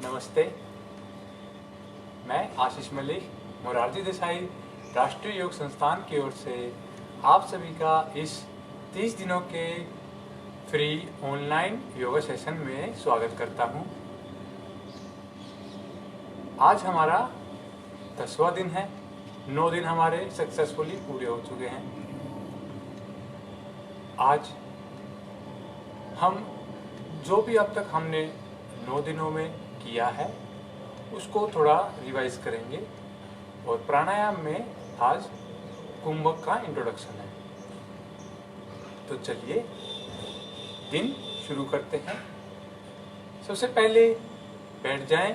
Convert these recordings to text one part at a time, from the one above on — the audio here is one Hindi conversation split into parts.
नमस्ते, मैं आशीष मलिक, मोरारजी देसाई राष्ट्रीय योग संस्थान की ओर से आप सभी का इस 30 दिनों के फ्री ऑनलाइन योगा सेशन में स्वागत करता हूं। आज हमारा 10वां दिन है। 9 दिन हमारे सक्सेसफुली पूरे हो चुके हैं। आज हम जो भी अब तक हमने 9 दिनों में किया है उसको थोड़ा रिवाइज करेंगे और प्राणायाम में आज कुंभक का इंट्रोडक्शन है। तो चलिए दिन शुरू करते हैं। सबसे पहले बैठ जाएं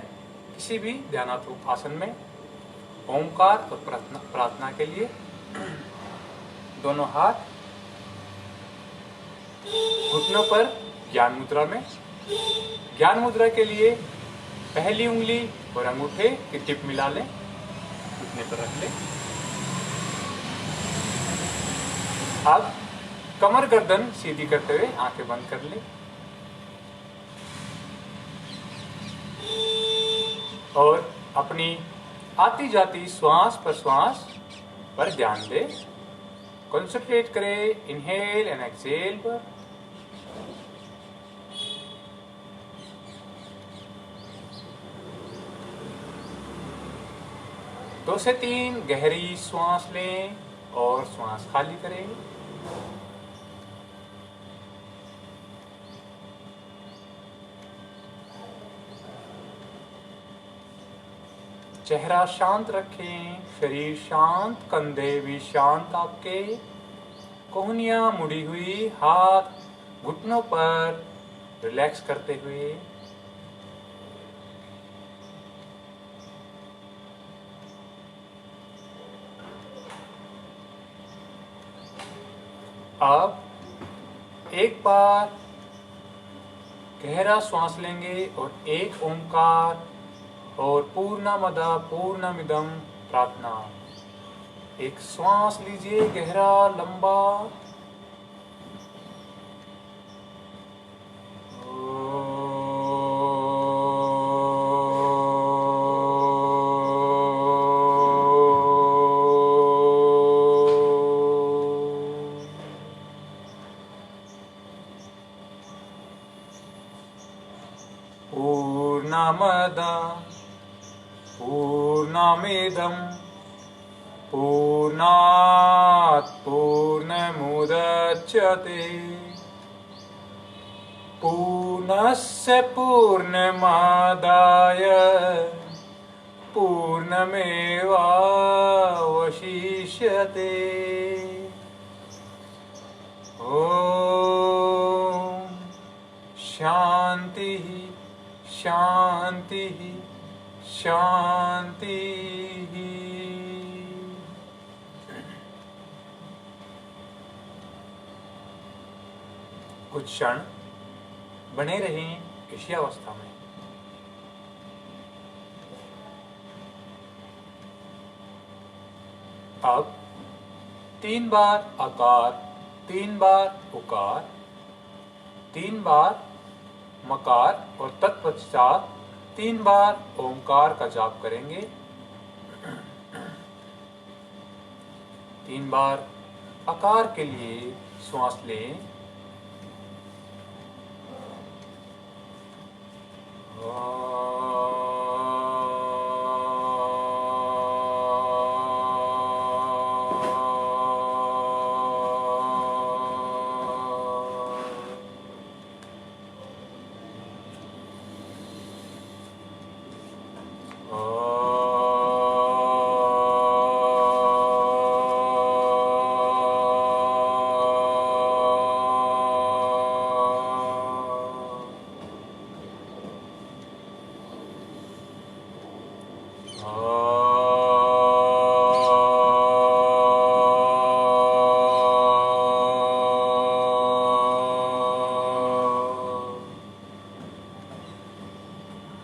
किसी भी ध्यानात्मक आसन में। ओंकार और प्रार्थना के लिए दोनों हाथ घुटनों पर ज्ञान मुद्रा में। ज्ञान मुद्रा के लिए पहली उंगली और अंगूठे की टिप मिला लें, घुटने पर रख लें। अब कमर गर्दन सीधी करते हुए आंखें बंद कर लें और अपनी आती जाती श्वास पर ध्यान दें। कंसंट्रेट करें इनहेल एंड एक्सहेल पर। दो से 3 गहरी श्वास लें और श्वास खाली करें। चेहरा शांत रखें, शरीर शांत, कंधे भी शांत आपके। कोहनियां मुड़ी हुई, हाथ घुटनों पर रिलैक्स करते हुए। अब एक बार गहरा श्वास लेंगे और एक ओंकार और पूर्णमद पूर्णमिदं प्रार्थना। एक श्वास लीजिए गहरा लंबा। पूर्णमद पूर्णमिदं पूर्णात् पूर्णमुदच्यते पूर्णस्य पूर्णमादाय पूर्णमेवावशिष्यते। ॐ शांति शांति शांति। कुछ क्षण बने रहें इसी अवस्था में। अब 3 बार आकार, 3 बार उकार, 3 बार मकार और तत्पश्चात 3 बार ओंकार का जाप करेंगे। 3 बार आकार के लिए श्वास लें।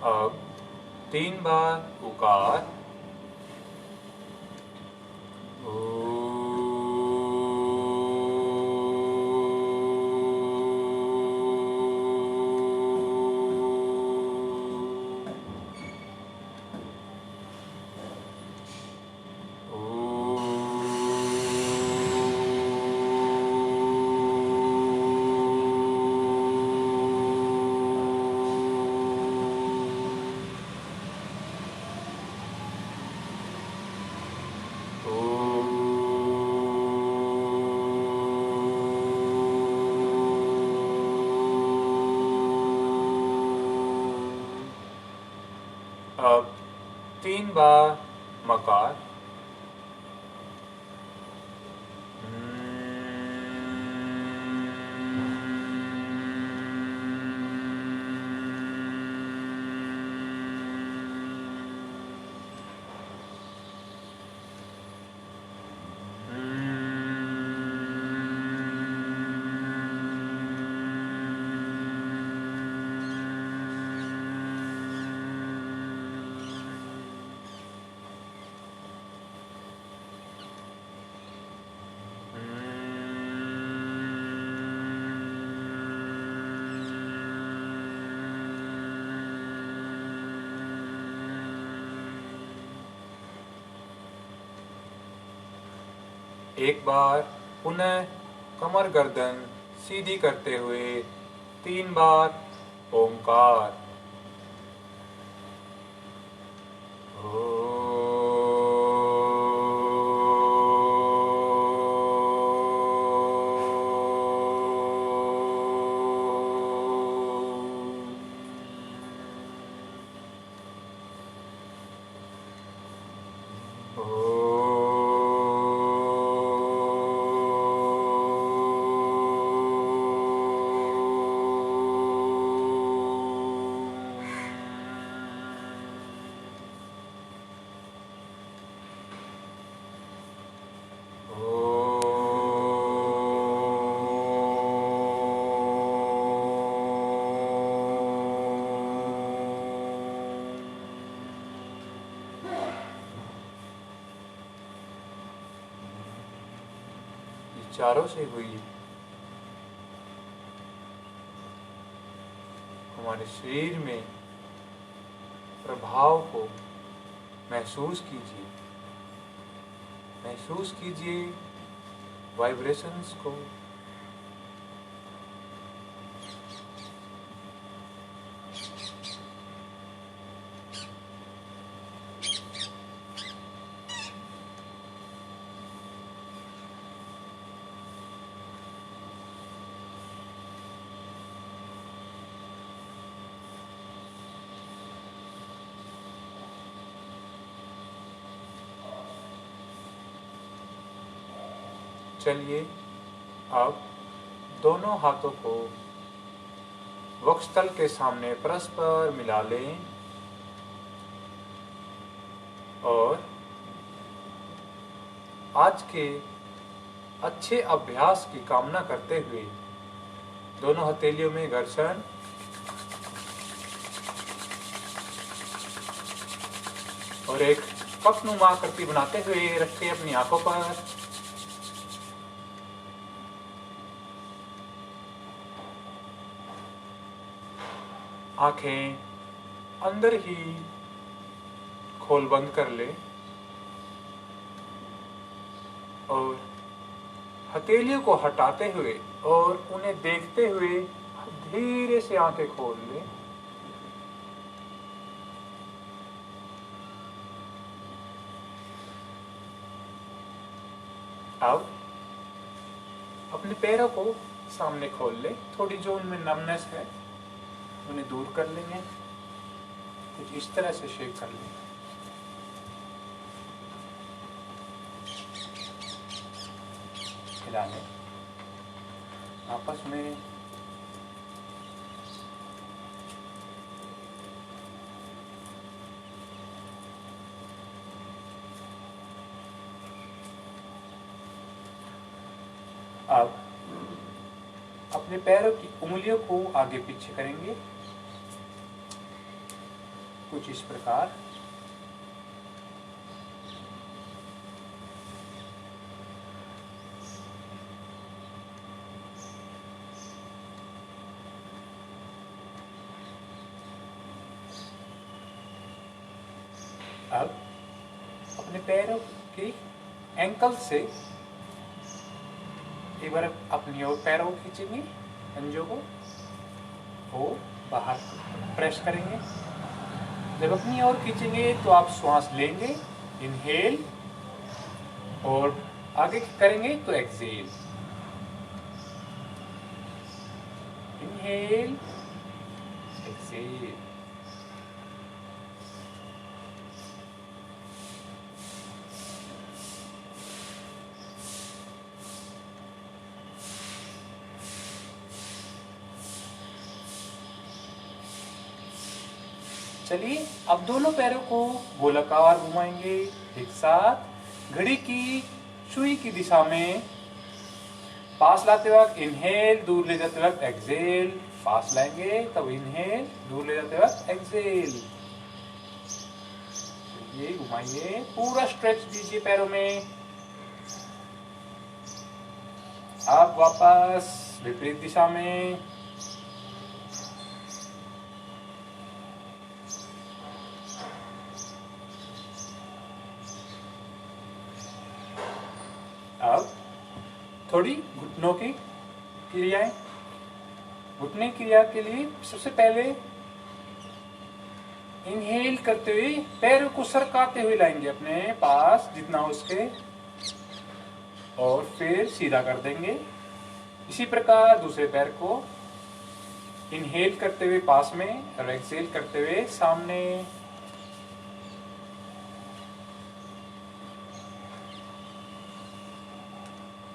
अब 3 बार उकार। अब 3 बार मकार। एक बार पुनः कमर गर्दन सीधी करते हुए 3 बार ओंकार। चारों से हुई हमारे शरीर में प्रभाव को महसूस कीजिए, महसूस कीजिए वाइब्रेशंस को। चलिए अब दोनों हाथों को वक्षस्थल के सामने परस्पर मिला लें और आज के अच्छे अभ्यास की कामना करते हुए दोनों हथेलियों में घर्षण और एक कपनुमा आकृति बनाते हुए रखें अपनी आंखों पर। आंखें अंदर ही खोल बंद कर ले और हथेलियों को हटाते हुए और उन्हें देखते हुए धीरे से आंखें खोल ले। अब अपने पैरों को सामने खोल ले, थोड़ी जो उनमें नमनेस है उन्हें दूर कर लेंगे। कुछ इस तरह से शेक कर लेंगे। हिला लें आपस में। अब अपने पैरों की उंगलियों को आगे पीछे करेंगे कुछ इस प्रकार। अब अपने पैरों की एंकल से एक बार अपनी ओर पैरों को खींचेंगे, पंजों को और बाहर प्रेस करेंगे। जब अपनी ओर खींचेंगे तो आप श्वास लेंगे, इनहेल, और आगे करेंगे तो एक्सहेल। Inhale, exhale. चलिए अब दोनों पैरों को गोलाकार घुमाएंगे एक साथ घड़ी की सुई की दिशा में। पास लाते वक्त इनहेल, दूर ले जाते वक्त एक्सेल। पास लाएंगे तब इनहेल, दूर ले जाते वक्त एक्सेल। ये घुमाइए, पूरा स्ट्रेच दीजिए पैरों में। अब वापस विपरीत दिशा में। अब थोड़ी घुटनों की क्रियाएं। घुटने क्रिया के लिए सबसे पहले इनहेल करते हुए पैरों को सरकाते हुए लाएंगे अपने पास जितना हो सके और फिर सीधा कर देंगे। इसी प्रकार दूसरे पैर को इनहेल करते हुए पास में और एक्सेल करते हुए सामने।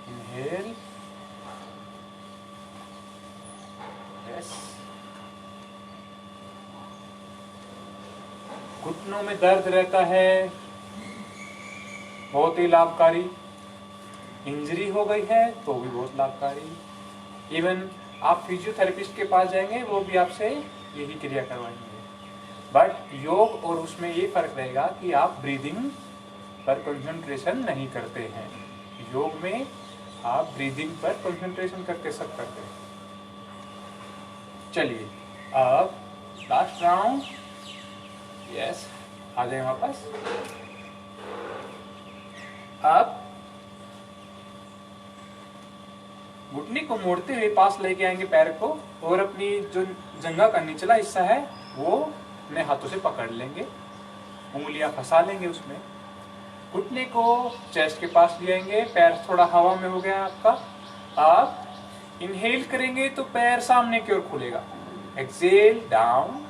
Inhale, yes. घुटनों में दर्द रहता है, बहुत ही लाभकारी। इंजरी हो गई है तो भी बहुत लाभकारी। इवन आप फिजियोथेरेपिस्ट के पास जाएंगे वो भी आपसे यही क्रिया करवाएंगे। बट योग और उसमें ये फर्क रहेगा कि आप ब्रीदिंग पर कंसंट्रेशन नहीं करते हैं। योग में आप ब्रीदिंग पर कंसंट्रेशन करके सब करते हैं। चलिए अब लास्ट राउंड, यस। आ जाए वापस। अब घुटने को मोड़ते हुए पास लेके आएंगे पैर को और अपनी जो जंघा का निचला हिस्सा है वो अपने हाथों से पकड़ लेंगे, उंगलियां फंसा लेंगे उसमें। घुटने को चेस्ट के पास ले आएंगे, पैर थोड़ा हवा में हो गया आपका। आप इनहेल करेंगे तो पैर सामने की ओर खुलेगा। Exhale down,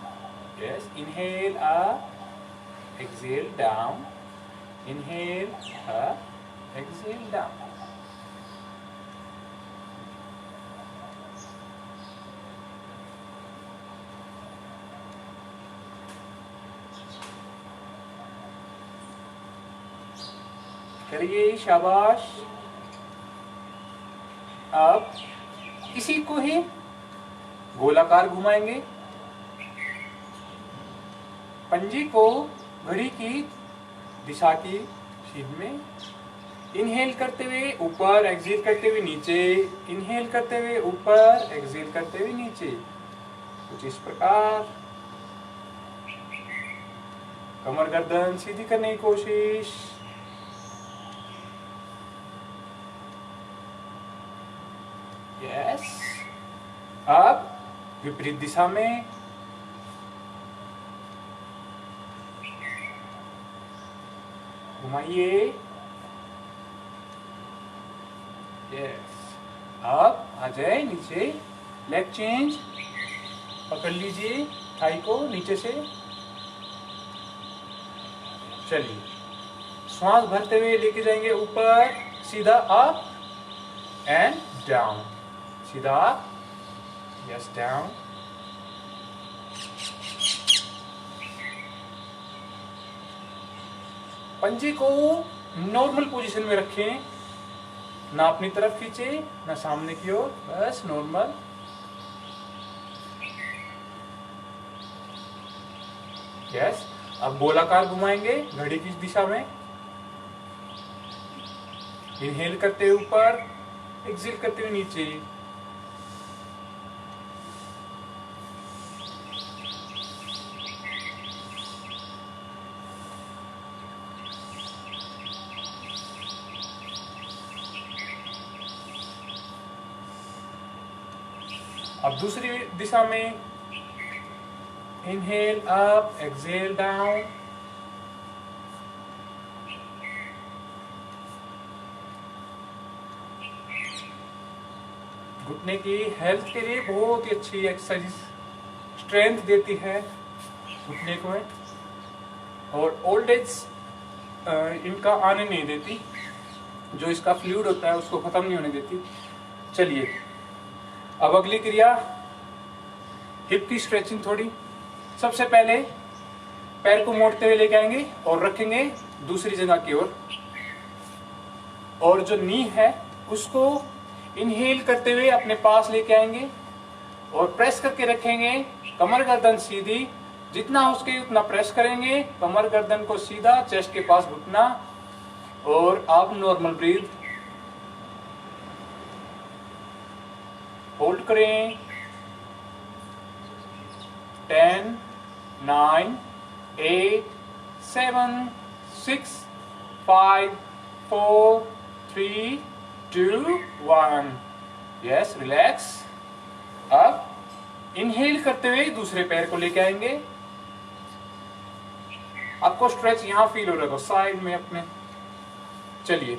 yes. Inhale up, exhale down, inhale up, exhale down. करिए, शाबाश। अब इसी को ही गोलाकार घुमाएंगे। पंजे को घड़ी की दिशा की सीध में इनहेल करते हुए ऊपर, एक्सेल करते हुए नीचे। इनहेल करते हुए ऊपर, एक्सेल करते हुए नीचे। कुछ इस प्रकार। कमर गर्दन सीधी करने की कोशिश। यस। अब विपरीत दिशा में। घुमाइए, यस। अब आ जाए नीचे, लेग चेंज। पकड़ लीजिए थाई को नीचे से। चलिए श्वास भरते हुए लेके जाएंगे ऊपर, सीधा अप एंड डाउन। सीधा अप, यस, डाउन। पंजे को नॉर्मल पोजीशन में रखें, ना अपनी तरफ खींचे ना सामने की ओर, बस नॉर्मल। यस। अब गोलाकार घुमाएंगे घड़ी की दिशा में। इनहेल करते हुए ऊपर, एक्सेल करते हुए नीचे। अब दूसरी दिशा में इनहेल अप, एक्सेल डाउन। घुटने की हेल्थ के लिए बहुत ही अच्छी एक्सरसाइज, स्ट्रेंथ देती है घुटने को और ओल्ड एज इनका आने नहीं देती, जो इसका फ्लूइड होता है उसको खत्म नहीं होने देती। चलिए अब अगली क्रिया, हिप की स्ट्रेचिंग थोड़ी। सबसे पहले पैर को मोड़ते हुए लेके आएंगे और रखेंगे दूसरी जगह की ओर, और जो नी है उसको इनहेल करते हुए अपने पास लेके आएंगे और प्रेस करके रखेंगे। कमर गर्दन सीधी, जितना हो सके उतना प्रेस करेंगे, कमर गर्दन को सीधा, चेस्ट के पास घुटना, और आप नॉर्मल ब्रीथ होल्ड करें। 10, 9, 8, 7, 6, 5, 4, 3, 2, 1। Yes, relax. अब इनहेल करते हुए दूसरे पैर को लेके आएंगे। आपको स्ट्रेच यहां फील हो रहा होगा साइड में अपने। चलिए,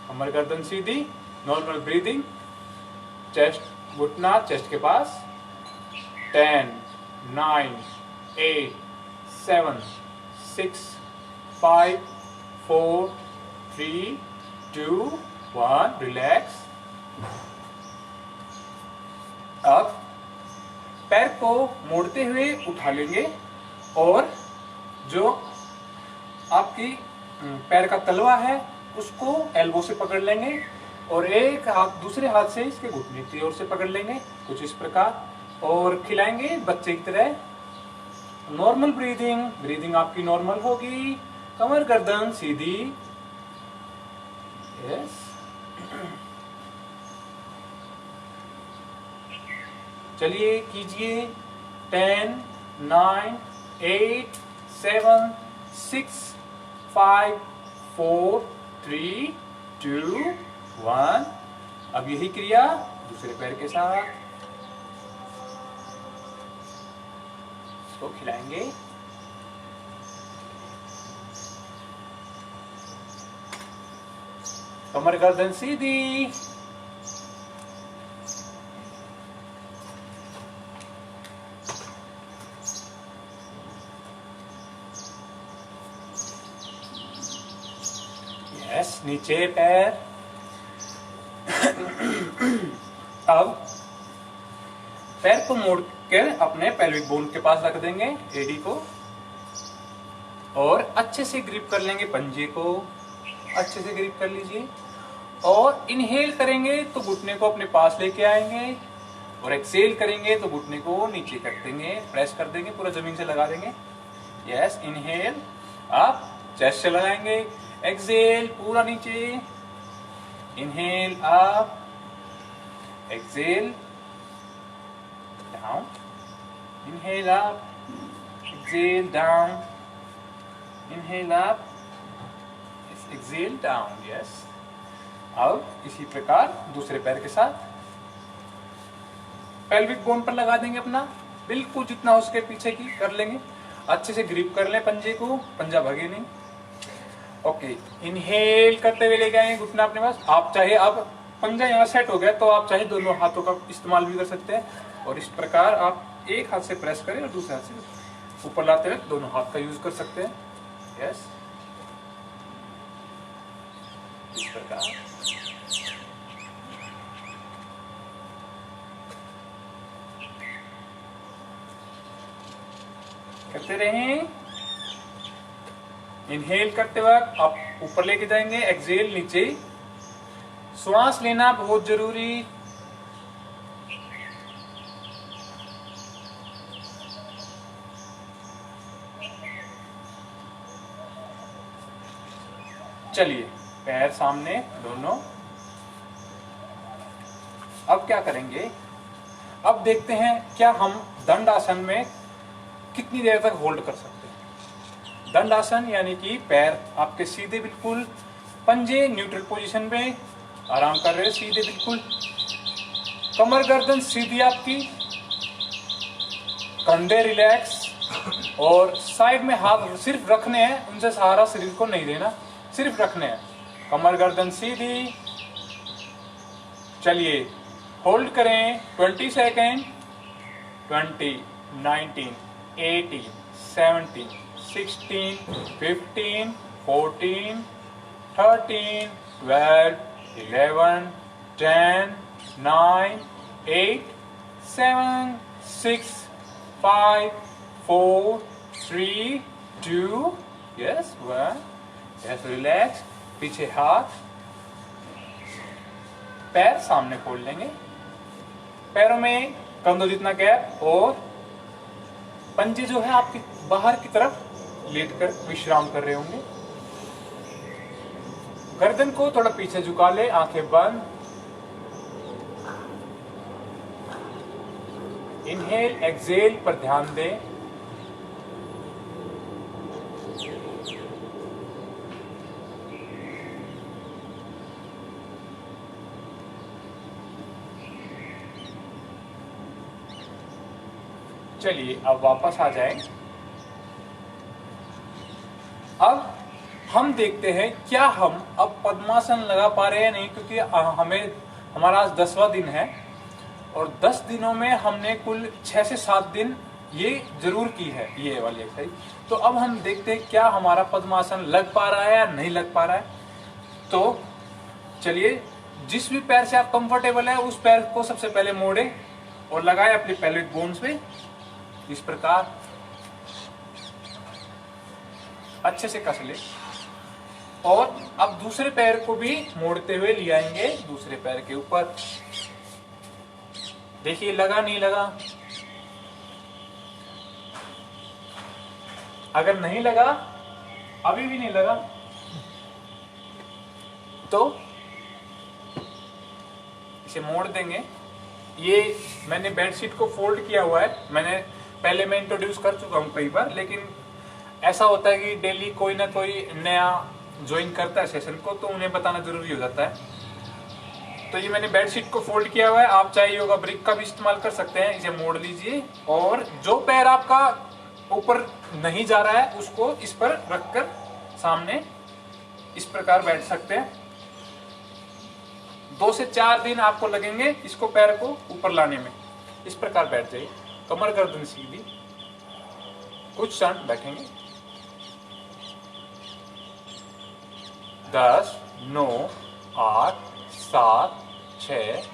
कमर गर्दन सीधी, नॉर्मल ब्रीदिंग, चेस्ट घुटना चेस्ट के पास। 10, 9, 8, 7, 6, 5, 4, 3, 2, 1। रिलैक्स। अब पैर को मोड़ते हुए उठा लेंगे और जो आपकी पैर का तलवा है उसको एल्बो से पकड़ लेंगे और एक हाथ दूसरे हाथ से इसके घुटने की ओर से पकड़ लेंगे, कुछ इस प्रकार, और खिलाएंगे बच्चे की तरह। नॉर्मल ब्रीदिंग आपकी नॉर्मल होगी, कमर गर्दन सीधी। यस। चलिए कीजिए। 10, 9, 8, 7, 6, 5, 4, 3, 2, 1। अब यही क्रिया दूसरे पैर के साथ इसको खिलाएंगे। कमर गर्दन सीधी। यस, नीचे पैर। अब पैर को मोड़ के अपने पेल्विक बोन के पास रख देंगे, एडी को, और अच्छे से ग्रिप कर लेंगे पंजे को। अच्छे से ग्रिप कर लीजिए और इनहेल करेंगे तो घुटने को अपने पास लेके आएंगे और एक्सेल करेंगे तो घुटने को नीचे कर देंगे, प्रेस कर देंगे, पूरा जमीन से लगा देंगे। यस, इनहेल आप चेस्ट से लगाएंगे, एक्सेल पूरा नीचे, inhale up, exhale down, inhale up, exhale down, inhale up, exhale down. Yes. अब इसी प्रकार दूसरे पैर के साथ पेल्विक बोन पर लगा देंगे अपना, बिल्कुल जितना हो सके पीछे की कर लेंगे, अच्छे से ग्रिप कर लें पंजे को, पंजा भागे नहीं। ओके, इनहेल करते हुए लेके आएंगे घुटना अपने पास। आप चाहे, अब पंजा यहाँ सेट हो गया तो आप चाहे दोनों हाथों का इस्तेमाल भी कर सकते हैं और इस प्रकार आप एक हाथ से प्रेस करें और दूसरे हाथ से ऊपर लाते हुए दोनों हाथ का यूज कर सकते हैं। यस, इस प्रकार। करते रहें। इनहेल करते वक्त आप ऊपर लेके जाएंगे, एक्सेल नीचे। श्वास लेना बहुत जरूरी। चलिए, पैर सामने दोनों। अब क्या करेंगे, अब देखते हैं क्या हम दंडासन में कितनी देर तक होल्ड कर सकते हैं। दंडासन यानी कि पैर आपके सीधे, बिल्कुल पंजे न्यूट्रल पोजीशन में आराम कर रहे हैं, सीधे बिल्कुल, कमर गर्दन सीधी आपकी, कंधे रिलैक्स, और साइड में हाथ सिर्फ रखने हैं, उनसे सहारा शरीर को नहीं देना, सिर्फ रखने हैं। कमर गर्दन सीधी। चलिए, होल्ड करें 20 सेकेंड। 20, 19, 18, 17, 16, 15, 14, 13, 12, 11, 10, 9, 8, 7, 6, 5, 4 3 2 yes 1 yes relax. पीछे हाथ, पैर सामने खोल लेंगे, पैरों में कंधों जितना गैप और पंजे जो है आपकी बाहर की तरफ लेटकर विश्राम कर रहे होंगे। गर्दन को थोड़ा पीछे झुका ले, आंखें बंद। इनहेल एक्सहेल पर ध्यान दें। चलिए अब वापस आ जाएं। अब हम देखते हैं क्या हम अब पद्मासन लगा पा रहे हैं नहीं, क्योंकि हमारा आज 10वां दिन है और 10 दिनों में हमने कुल 6 से 7 दिन ये जरूर की है, ये वाली एक्सरसाइज। तो अब हम देखते हैं क्या हमारा पद्मासन लग पा रहा है या नहीं लग पा रहा है। तो चलिए, जिस भी पैर से आप कंफर्टेबल है उस पैर को सबसे पहले मोड़े और लगाए अपने पेल्विक बोन्स पे, इस प्रकार अच्छे से कस ले। और अब दूसरे पैर को भी मोड़ते हुए ले आएंगे दूसरे पैर के ऊपर। देखिए लगा नहीं लगा। अगर नहीं लगा, अभी भी नहीं लगा, तो इसे मोड़ देंगे। ये मैंने बेडशीट को फोल्ड किया हुआ है, मैंने पहले मैं इंट्रोड्यूस कर चुका हूं कई बार, लेकिन ऐसा होता है कि डेली कोई ना कोई नया ज्वाइन करता है सेशन को, तो उन्हें बताना जरूरी हो जाता है। तो ये मैंने बेडशीट को फोल्ड किया हुआ है, आप चाहे योगा ब्रिक का भी इस्तेमाल कर सकते हैं। इसे मोड़ लीजिए और जो पैर आपका ऊपर नहीं जा रहा है उसको इस पर रखकर सामने इस प्रकार बैठ सकते हैं। 2 से 4 दिन आपको लगेंगे इसको पैर को ऊपर लाने में। इस प्रकार बैठ जाइए, कमर गर्दन सीधी, कुछ क्षण बैठेंगे। 10 9 8 7 6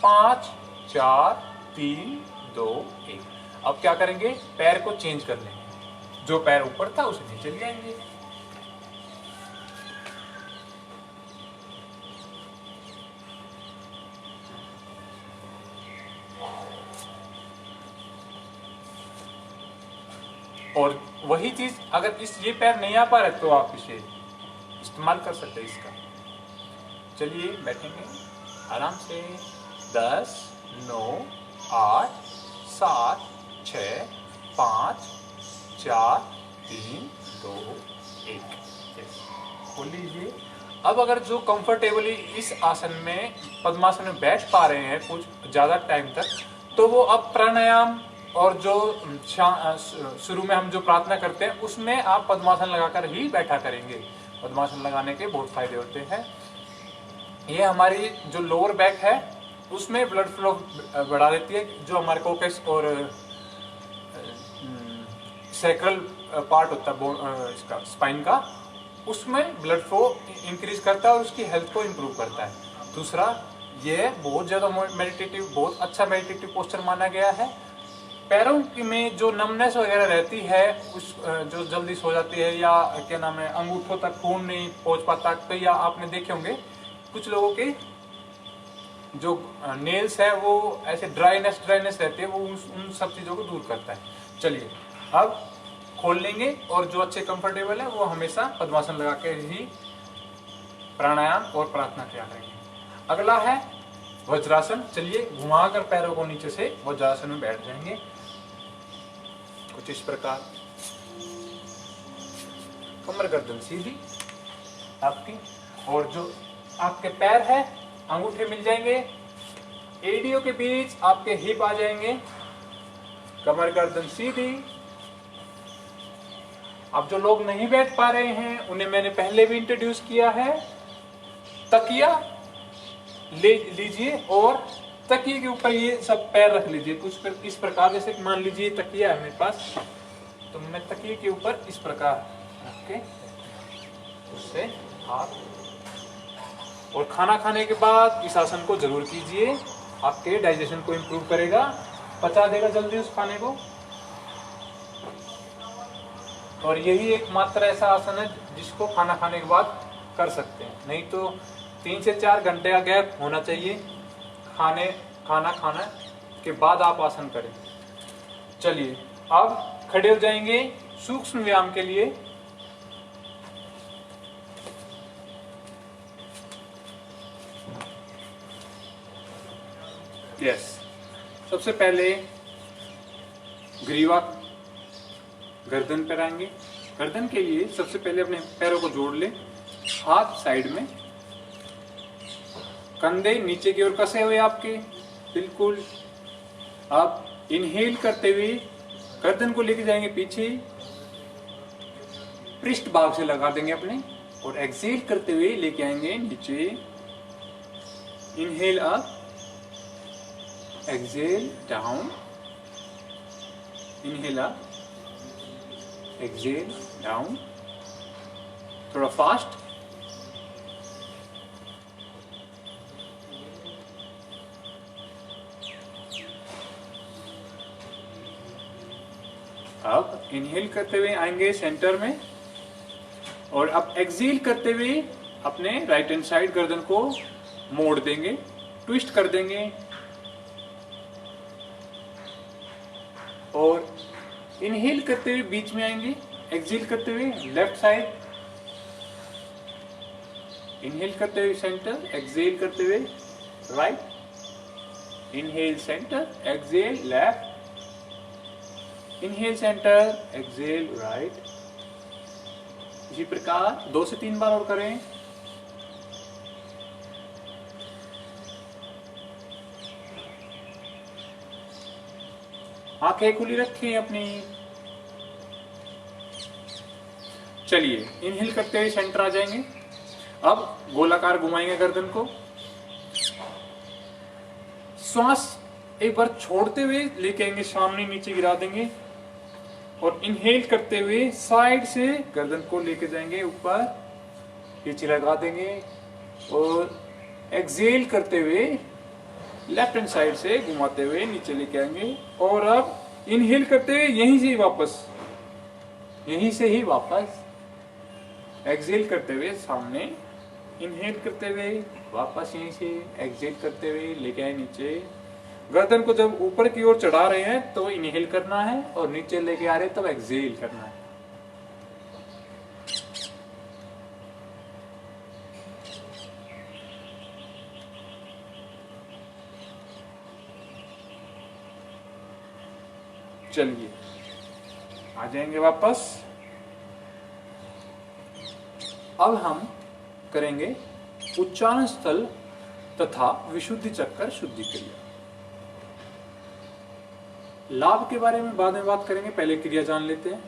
5 4 3 2 1। अब क्या करेंगे, पैर को चेंज कर लेंगे, जो पैर ऊपर था उसे नीचे ले आएंगे। और वही चीज अगर ये पैर नहीं आ पा रहे तो आप इसे इस्तेमाल कर सकते हैं इसका। चलिए बैठेंगे आराम से। 10 9 8 7 6 5 4 3 2 1। खोल लीजिए। अब अगर जो कंफर्टेबली इस आसन में पद्मासन में बैठ पा रहे हैं कुछ ज्यादा टाइम तक, तो वो अब प्राणायाम और जो शुरू में हम जो प्रार्थना करते हैं उसमें आप पद्मासन लगाकर ही बैठा करेंगे। पद्मासन लगाने के बहुत फायदे होते हैं। ये हमारी जो लोअर बैक है उसमें ब्लड फ्लो बढ़ा देती है। जो हमारे कोकस और सैक्रल पार्ट होता है इसका स्पाइन का, उसमें ब्लड फ्लो इंक्रीज करता है और उसकी हेल्थ को इम्प्रूव करता है। दूसरा, ये बहुत ज़्यादा मेडिटेटिव, बहुत अच्छा मेडिटेटिव पोस्चर माना गया है। पैरों में जो नमनेस वगैरह रहती है उस जो जल्दी सो जाती है, या क्या नाम है, अंगूठों तक खून नहीं पहुंच पाता, तो या आपने देखे होंगे कुछ लोगों के जो नेल्स है वो ऐसे ड्राइनेस रहती है, वो उन सब चीज़ों को दूर करता है। चलिए अब खोल लेंगे और जो अच्छे कंफर्टेबल है वो हमेशा पद्मासन लगा के ही प्राणायाम और प्रार्थना किया करेंगे। अगला है वज्रासन। चलिए घुमाकर पैरों को नीचे से वज्रासन में बैठ जाएंगे कुछ इस प्रकार। कमर गर्दन सीधी आपकी, और जो आपके पैर है अंगूठे मिल जाएंगे, एड़ियों के बीच आपके हिप आ जाएंगे, कमर गर्दन सीधी। अब जो लोग नहीं बैठ पा रहे हैं उन्हें मैंने पहले भी इंट्रोड्यूस किया है। तकिया ले लीजिए और तकिए के ऊपर ये सब पैर रख लीजिए कुछ इस प्रकार। जैसे मान लीजिए तकिया है मेरे पास, तो मैं तकिए के ऊपर इस प्रकार रख के उससे हाथ, और खाना खाने के बाद इस आसन को जरूर कीजिए, आपके डाइजेशन को इम्प्रूव करेगा, पचा देगा जल्दी उस खाने को। और यही एकमात्र ऐसा आसन है जिसको खाना खाने के बाद कर सकते हैं, नहीं तो 3 से 4 घंटे का गैप होना चाहिए खाना खाने के बाद आप आसन करें। चलिए अब खड़े हो जाएंगे सूक्ष्म व्यायाम के लिए। सबसे पहले ग्रीवा गर्दन पर आएंगे। गर्दन के लिए सबसे पहले अपने पैरों को जोड़ ले, हाथ साइड में, कंधे नीचे की ओर कसे हुए आपके बिल्कुल। आप इनहेल करते हुए गर्दन को लेके जाएंगे पीछे, पृष्ठ भाग से लगा देंगे अपने, और एक्सेल करते हुए लेके आएंगे नीचे। Inhale up, exhale down, inhale up, exhale down. थोड़ा फास्ट। अब इनहेल करते हुए आएंगे सेंटर में, और अब एक्सेल करते हुए अपने राइट हैंड साइड गर्दन को मोड़ देंगे, ट्विस्ट कर देंगे, और इनहेल करते हुए बीच में आएंगे, एक्सेल करते हुए लेफ्ट साइड, इनहेल करते हुए सेंटर, एक्सेल करते हुए right, inhale centre, exhale left, inhale centre, exhale right. इसी प्रकार 2 से 3 बार और करें। आंखें खुली रखें अपनी। चलिए इनहेल करते हुए सेंटर आ जाएंगे। अब गोलाकार घुमाएंगे गर्दन को, श्वास एक बार छोड़ते हुए लेके आएंगे सामने, नीचे गिरा देंगे, और इनहेल करते हुए साइड से गर्दन को लेके जाएंगे ऊपर, पीछे लगा देंगे, और एक्सेल करते हुए लेफ्ट हैंड साइड से घुमाते हुए नीचे लेके आएंगे। और अब इनहेल करते हुए यहीं से ही वापस एक्सेल करते हुए सामने, इनहेल करते हुए वापस यहीं से, एक्सेल करते हुए लेके आए नीचे। गर्दन को जब ऊपर की ओर चढ़ा रहे हैं तो इनहेल करना है, और नीचे लेके आ रहे हैं तब एक्सेल करना है। चलिए आ जाएंगे वापस। अब हम करेंगे उच्चारण स्थल तथा विशुद्धि चक्कर शुद्धि क्रिया। लाभ के बारे में बाद में बात करेंगे, पहले क्रिया जान लेते हैं।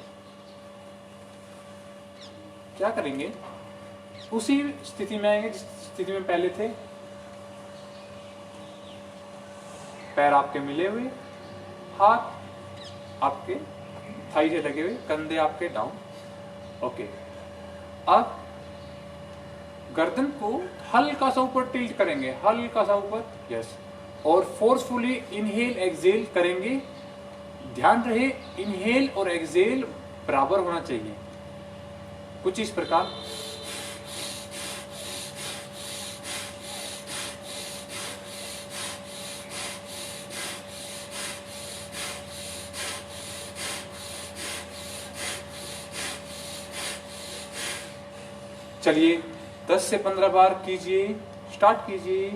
क्या करेंगे, उसी स्थिति में आएंगे जिस स्थिति में पहले थे। पैर आपके मिले हुए, हाथ आपके थाई से लगे हुए, कंधे आपके डाउन। ओके, अब गर्दन को हल्का सा ऊपर टिल्ट करेंगे, हल्का सा ऊपर, यस, और फोर्सफुली इनहेल एक्सेल करेंगे। ध्यान रहे इनहेल और एक्सेल बराबर होना चाहिए, कुछ इस प्रकार। चलिए 10 से 15 बार कीजिए, स्टार्ट कीजिए।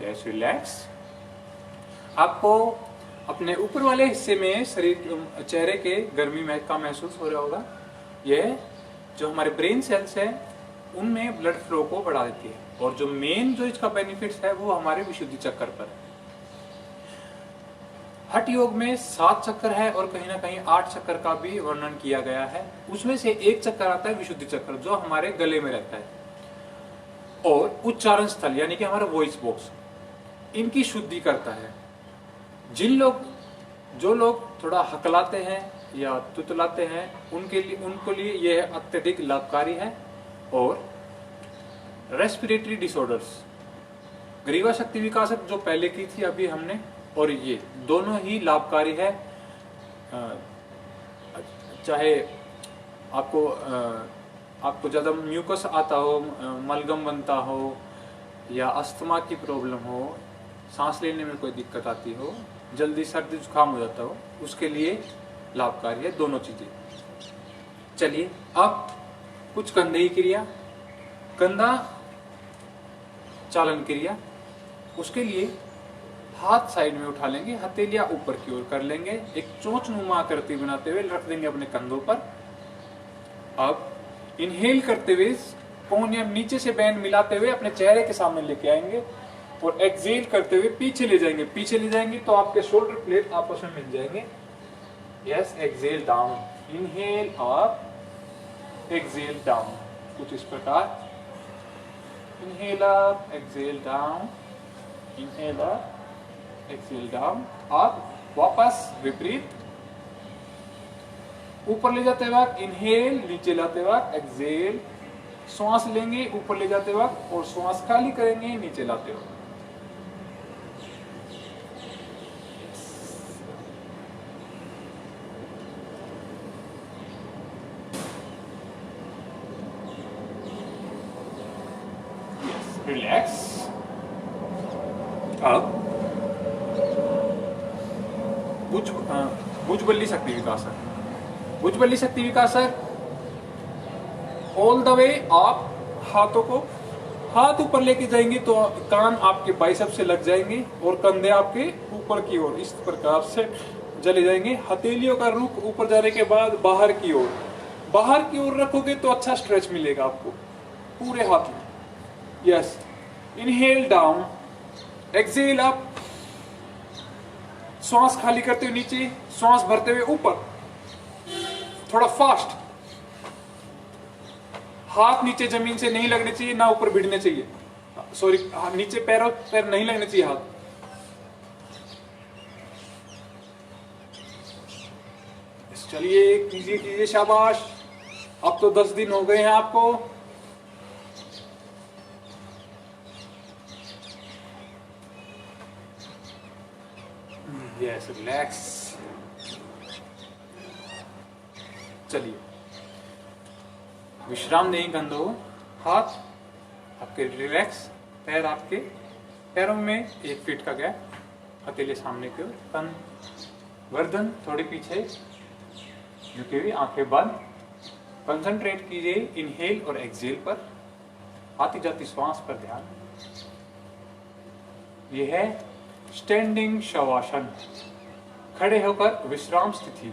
Yes, relax. आपको अपने ऊपर वाले हिस्से में शरीर, चेहरे के गर्मी का महसूस हो रहा होगा। यह जो हमारे ब्रेन सेल्स है उनमें ब्लड फ्लो को बढ़ा देती है, और जो मेन जो इसका बेनिफिट्स है वो हमारे विशुद्धि चक्कर पर है। हठ योग में 7 चक्कर है, और कहीं ना कहीं 8 चक्कर का भी वर्णन किया गया है। उसमें से एक चक्कर आता है विशुद्धि चक्कर, जो हमारे गले में रहता है, और उच्चारण स्थल यानी कि हमारा वॉइस बॉक्स, इनकी शुद्धि करता है। जो लोग थोड़ा हकलाते हैं या तुतलाते हैं उनको लिए यह अत्यधिक लाभकारी है। और रेस्पिरेटरी डिसऑर्डर्स, ग्रीवा शक्ति विकासक जो पहले की थी अभी हमने, और ये दोनों ही लाभकारी है। चाहे आपको ज़्यादा म्यूकस आता हो, मलगम बनता हो, या अस्थमा की प्रॉब्लम हो, सांस लेने में कोई दिक्कत आती हो, जल्दी सर्दी जुकाम हो जाता हो, उसके लिए लाभकारी है दोनों चीज़ें। चलिए अब कुछ कंधे क्रिया, कंधा चालन क्रिया। उसके लिए हाथ साइड में उठा लेंगे, हथेलियां ऊपर की ओर कर लेंगे, एक चोंच नुमा आकृति बनाते हुए रख देंगे अपने कंधों पर। अब इनहेल करते हुए कोहनियम नीचे से बैंड मिलाते हुए अपने चेहरे के सामने लेके आएंगे, और एक्सहेल करते हुए पीछे ले जाएंगे। पीछे ले जाएंगे तो आपके शोल्डर प्लेट आपस में मिल जाएंगे। Yes, exhale down, inhale up, exhale down, कुछ इस प्रकार। Inhale up, exhale down, inhale up, exhale down. अब वापस विपरीत, ऊपर ले जाते वक्त इनहेल, नीचे लाते वक्त एक्सहेल, श्वास लेंगे ऊपर ले जाते वक्त और श्वास खाली करेंगे नीचे लाते वक्त। रिलैक्स। अब भुजबल्ली शक्ति विकासक। भुजबल्ली शक्ति विकासक ऑल द वे आप हाथों को हाथ ऊपर लेके जाएंगे तो कान आपके बाइसेप से लग जाएंगे और कंधे आपके ऊपर की ओर इस प्रकार से चले जाएंगे। हथेलियों का रुख ऊपर जाने के बाद बाहर की ओर रखोगे तो अच्छा स्ट्रेच मिलेगा आपको पूरे हाथ में। Yes, inhale down, exhale up, श्वास खाली करते हुए नीचे, श्वास भरते हुए ऊपर, थोड़ा फास्ट। हाथ नीचे जमीन से नहीं लगने चाहिए, ना ऊपर भिड़ने चाहिए, सॉरी नीचे पैर नहीं लगने चाहिए हाथ। चलिए कीजिए, शाबाश। अब तो 10 दिन हो गए हैं आपको। Yes, relax. चलिए विश्राम दें कंधों, हाथ आपके रिलैक्स, पैर आपके पैरों में 1 फीट का गैप, हथेली सामने की ओर, तन गर्दन थोड़ी पीछे झुकी हुई, आंखें बंद। कंसंट्रेट कीजिए इनहेल और एक्सहेल पर, आती जाती श्वास पर ध्यान। यह है स्टैंडिंग शवासन, खड़े होकर विश्राम स्थिति।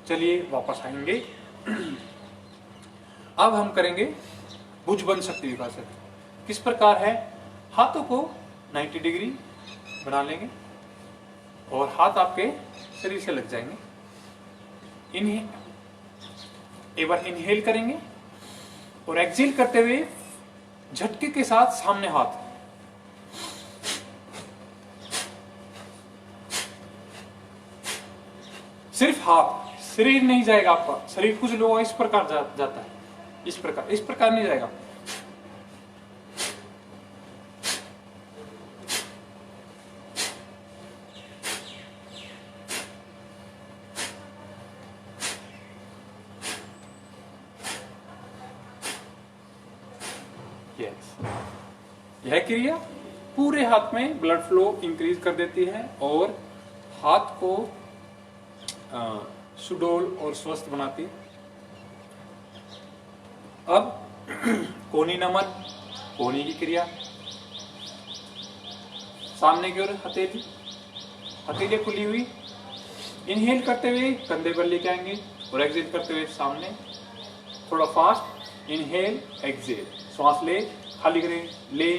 चलिए वापस आएंगे। अब हम करेंगे भुजबल शक्ति विकासक। किस प्रकार है? हाथों को 90 डिग्री बना लेंगे और हाथ आपके शरीर से लग जाएंगे। एक बार इनहेल करेंगे और एक्सहेल करते हुए झटके के साथ सामने हाथ, सिर्फ हाथ, शरीर नहीं जाएगा आपका। शरीर कुछ लोगों इस प्रकार जाता है, इस प्रकार नहीं जाएगा। यह क्रिया पूरे हाथ में ब्लड फ्लो इंक्रीज कर देती है और हाथ को सुडौल और स्वस्थ बनाती है। अब कोहनी नमन, कोहनी की क्रिया। सामने की ओर हथेली खुली हुई, इनहेल करते हुए कंधे पर लेके आएंगे और एक्सहेल करते हुए सामने, थोड़ा फास्ट। इनहेल एक्सहेल, श्वास ले खाली करें, ले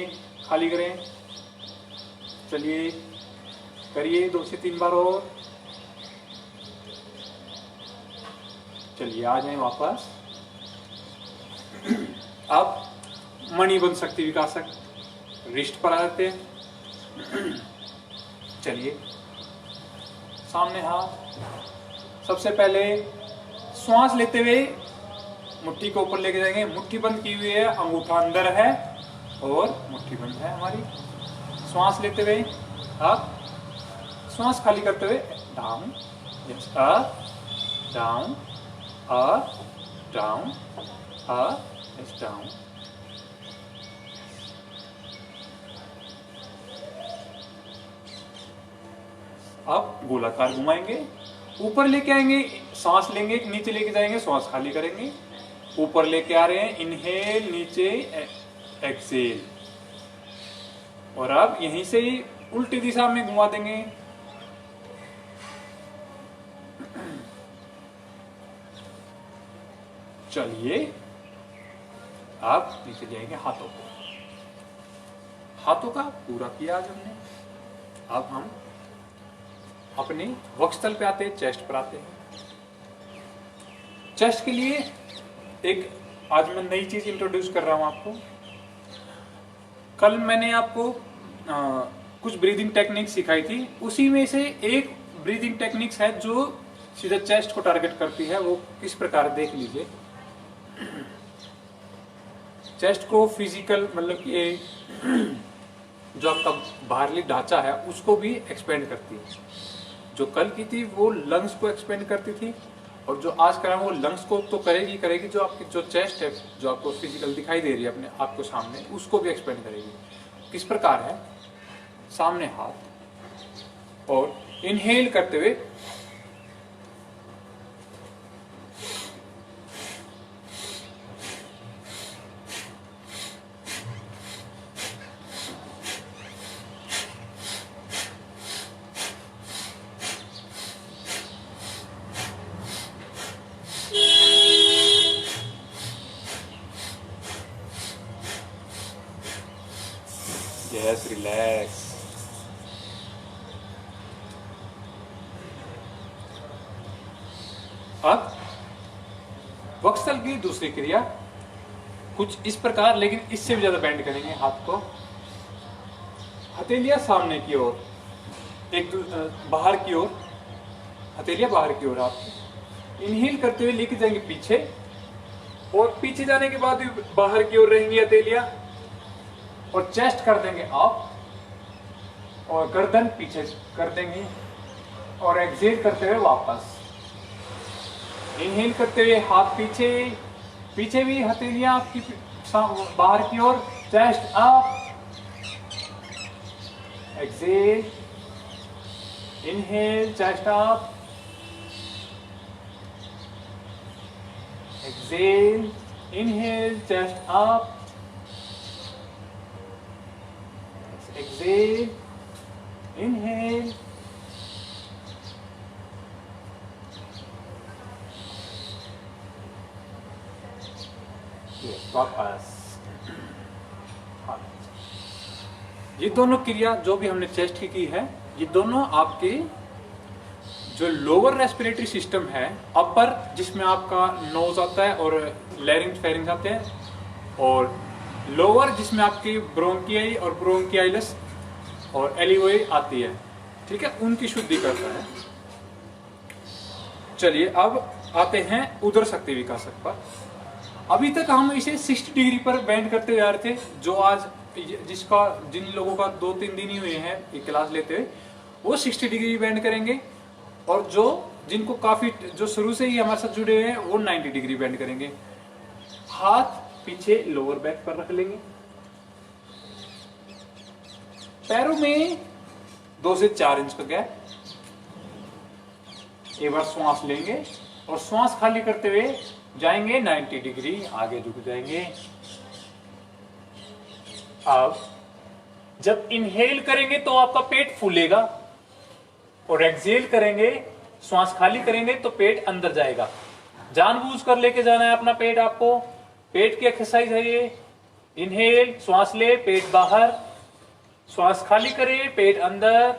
खाली करें। चलिए करिए 2 से 3 बार और। चलिए आ जाए वापस। अब मणिबंध शक्ति विकासक, रिस्ट पर आ जाते हैं। चलिए, सामने हाथ। सबसे पहले श्वास लेते हुए मुट्ठी को ऊपर लेके जाएंगे। मुट्ठी बंद की हुई है, अंगूठा अंदर है और मुट्ठी बंद है हमारी। श्वास लेते हुए अप, श्वास खाली करते हुए down, up down, up down, up down. अब गोलाकार घुमाएंगे, ऊपर लेके आएंगे, सांस लेंगे, नीचे लेके जाएंगे, सांस खाली करेंगे, ऊपर लेके आ रहे हैं, इनहेल, नीचे एक्सेल, और अब यहीं से ही उल्टी दिशा में घुमा देंगे। चलिए, अब नीचे जाएंगे हाथों को। हाथों का पूरा किया आज हमने। अब हम अपने वक्षस्थल पे आते हैं, चेस्ट पर आते हैं। चेस्ट के लिए एक आज मैं नई चीज इंट्रोड्यूस कर रहा हूं आपको। कल मैंने आपको कुछ ब्रीदिंग टेक्निक सिखाई थी, उसी में से एक ब्रीदिंग टेक्निक्स है जो सीधा चेस्ट को टारगेट करती है। वो किस प्रकार देख लीजिए। चेस्ट को फिजिकल मतलब कि जो आपका बाहरी ढांचा है उसको भी एक्सपेंड करती है। जो कल की थी वो लंग्स को एक्सपेंड करती थी, और जो आज करा वो लंग्स को तो करेगी, जो आपकी जो चेस्ट है जो आपको फिजिकल दिखाई दे रही है अपने आपको सामने, उसको भी एक्सपेंड करेगी। किस प्रकार है? सामने हाथ, और इनहेल करते हुए यस, रिलैक्स। अब वक्षस्थल की दूसरी क्रिया कुछ इस प्रकार, लेकिन इससे भी ज्यादा बेंड करेंगे हाथ को। हथेलियां सामने की ओर, एक बाहर की ओर, हथेलियां बाहर की ओर। आप इनहेल करते हुए लेके जाएंगे पीछे, और पीछे जाने के बाद बाहर की ओर रहेंगी हथेलियां, और चेस्ट कर देंगे अप, और गर्दन पीछे कर देंगे, और एक्सेल करते हुए वापस। इनहेल करते हुए हाथ पीछे, पीछे भी हथेलियां आपकी बाहर की ओर, chest up, exhale, inhale, chest up, exhale, inhale, chest up, exhale, inhale, वापस। ये दोनों क्रिया जो भी हमने चेस्ट की है, ये दोनों आपके जो लोअर रेस्पिरेटरी सिस्टम है, अपर जिसमें आपका नोज आता है और लैरिंग्स फेरिंग्स आते हैं, और लोअर जिसमें आपकी ब्रोंकियाई और ब्रोंकियाइलस और एलियोई आती है, ठीक है, उनकी शुद्धि करता है। चलिए, अब आते हैं उदर शक्ति विकासक पर। अभी तक हम इसे 60 डिग्री पर बेंड करते जा रहे थे। जो आज जिन लोगों का 2-3 दिन ही हुए हैं ये क्लास लेते हुए, वो 60 डिग्री बेंड करेंगे, और जिनको काफी जो शुरू से ही हमारे साथ जुड़े हुए हैं वो 90 डिग्री बेंड करेंगे। हाथ पीछे लोअर बैक पर रख लेंगे, पैरों में 2 से 4 इंच का गैप। एक बार श्वास लेंगे और श्वास खाली करते हुए जाएंगे 90 डिग्री आगे झुक जाएंगे। अब जब इनहेल करेंगे तो आपका पेट फूलेगा, और एक्सहेल करेंगे, श्वास खाली करेंगे तो पेट अंदर जाएगा। जानबूझ कर लेके जाना है अपना पेट आपको। पेट की एक्सरसाइज है ये। इनहेल, श्वास ले, पेट बाहर, श्वास खाली करे, पेट अंदर,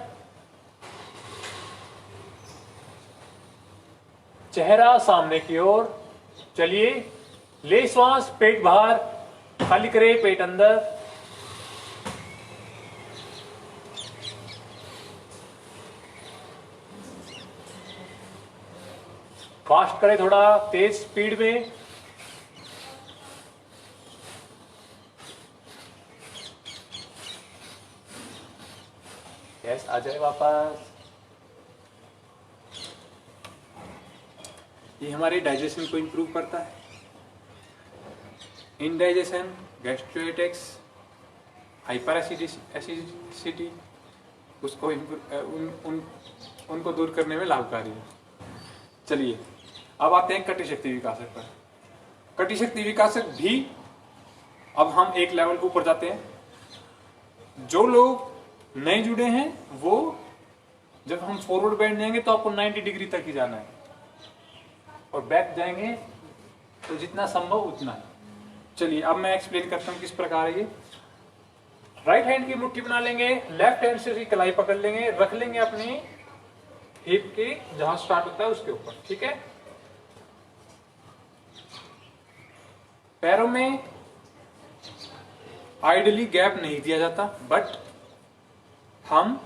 चेहरा सामने की ओर। चलिए, ले श्वास, पेट बाहर, खाली करे, पेट अंदर, फास्ट करें, थोड़ा तेज स्पीड में। यस, आ जाए वापस। ये हमारे डाइजेशन को इम्प्रूव करता है। इनडाइजेशन, गैस्ट्रोएटिक्स, हाइपर एसिडिटी, उसको उनको दूर करने में लाभकारी है। चलिए अब आते हैं कटी शक्ति विकासक पर। कटी शक्ति विकासक भी अब हम एक लेवल ऊपर जाते हैं। जो लोग नए जुड़े हैं वो, जब हम फॉरवर्ड बैठ जाएंगे तो आपको 90 डिग्री तक ही जाना है, और बैक जाएंगे तो जितना संभव उतना है। चलिए अब मैं एक्सप्लेन करता हूं किस प्रकार है ये। राइट हैंड की मुट्ठी बना लेंगे, लेफ्ट हैंड से उसकी कलाई पकड़ लेंगे, रख लेंगे अपनी हिप के जहां स्टार्ट होता है उसके ऊपर, ठीक है। पैरों में आइडियली गैप नहीं दिया जाता, बट हम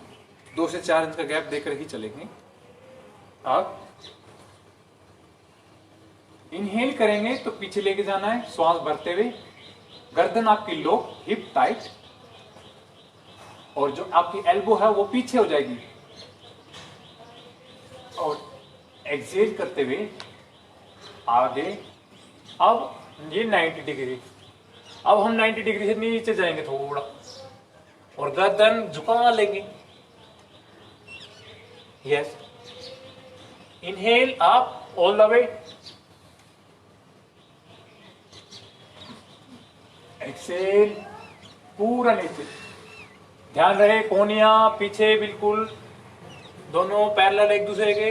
2 से 4 इंच का गैप देकर ही चलेंगे। अब इनहेल करेंगे तो पीछे लेके जाना है, श्वास भरते हुए, गर्दन आपकी लो, हिप टाइट, और जो आपकी एल्बो है वो पीछे हो जाएगी, और एक्सेल करते हुए आगे। अब ये 90 डिग्री, अब हम 90 डिग्री से नीचे जाएंगे थोड़ा, और गर्दन झुका लेंगे। Yes, inhale up all the way, exhale पूरा नीचे। ध्यान रहे कोनिया पीछे बिल्कुल, दोनों पैरेलल एक दूसरे के।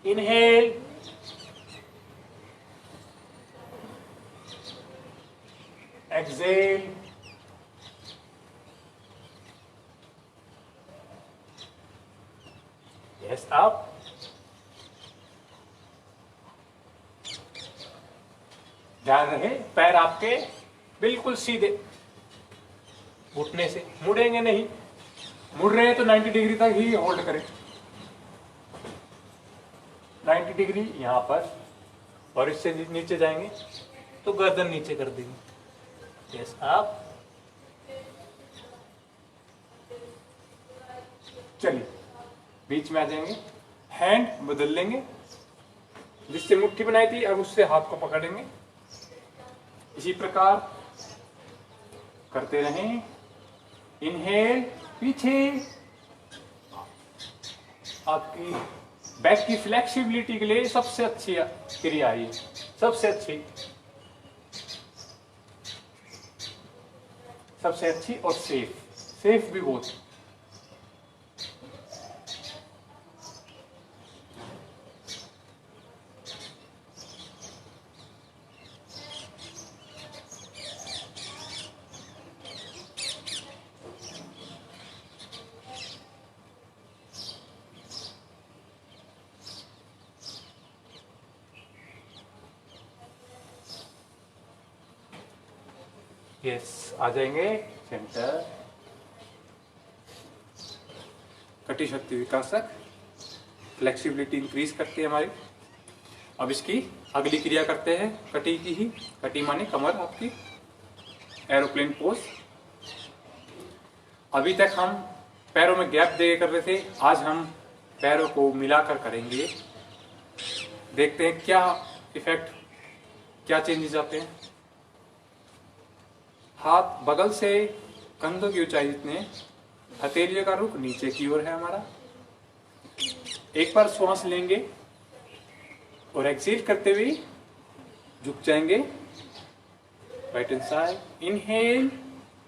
इनहेल, एक्सेल, यस अप, ध्यान रहे पैर आपके बिल्कुल सीधे, घुटने से मुड़ेंगे नहीं। मुड़ रहे हैं तो 90 डिग्री तक ही होल्ड करें, 90 डिग्री यहां पर, और इससे नीचे जाएंगे तो गर्दन नीचे कर देंगे। यस आप, चलिए बीच में आ जाएंगे, हैंड बदल लेंगे, जिससे मुट्ठी बनाई थी अब उससे हाथ को पकड़ेंगे। इसी प्रकार करते रहें। इनहेल, पीछे, आपकी बैक की फ्लेक्सिबिलिटी के लिए सबसे अच्छी क्रिया है, सबसे अच्छी और सेफ भी बहुत। यस, आ जाएंगे सेंटर। कटी शक्ति विकासक फ्लेक्सिबिलिटी इंक्रीज करती है हमारी। अब इसकी अगली क्रिया करते हैं कटी की ही। कटी माने कमर आपकी, एरोप्लेन पोज। अभी तक हम पैरों में गैप दे कर रहे थे, आज हम पैरों को मिलाकर करेंगे। देखते हैं क्या इफेक्ट, क्या चेंजेस आते हैं। हाथ बगल से कंधों की ऊंचाई जितने, हथेलियों का रुख नीचे की ओर है हमारा। एक बार श्वास लेंगे और एक्सेल करते हुए झुक जाएंगे राइट हैंड साइड। इनहेल,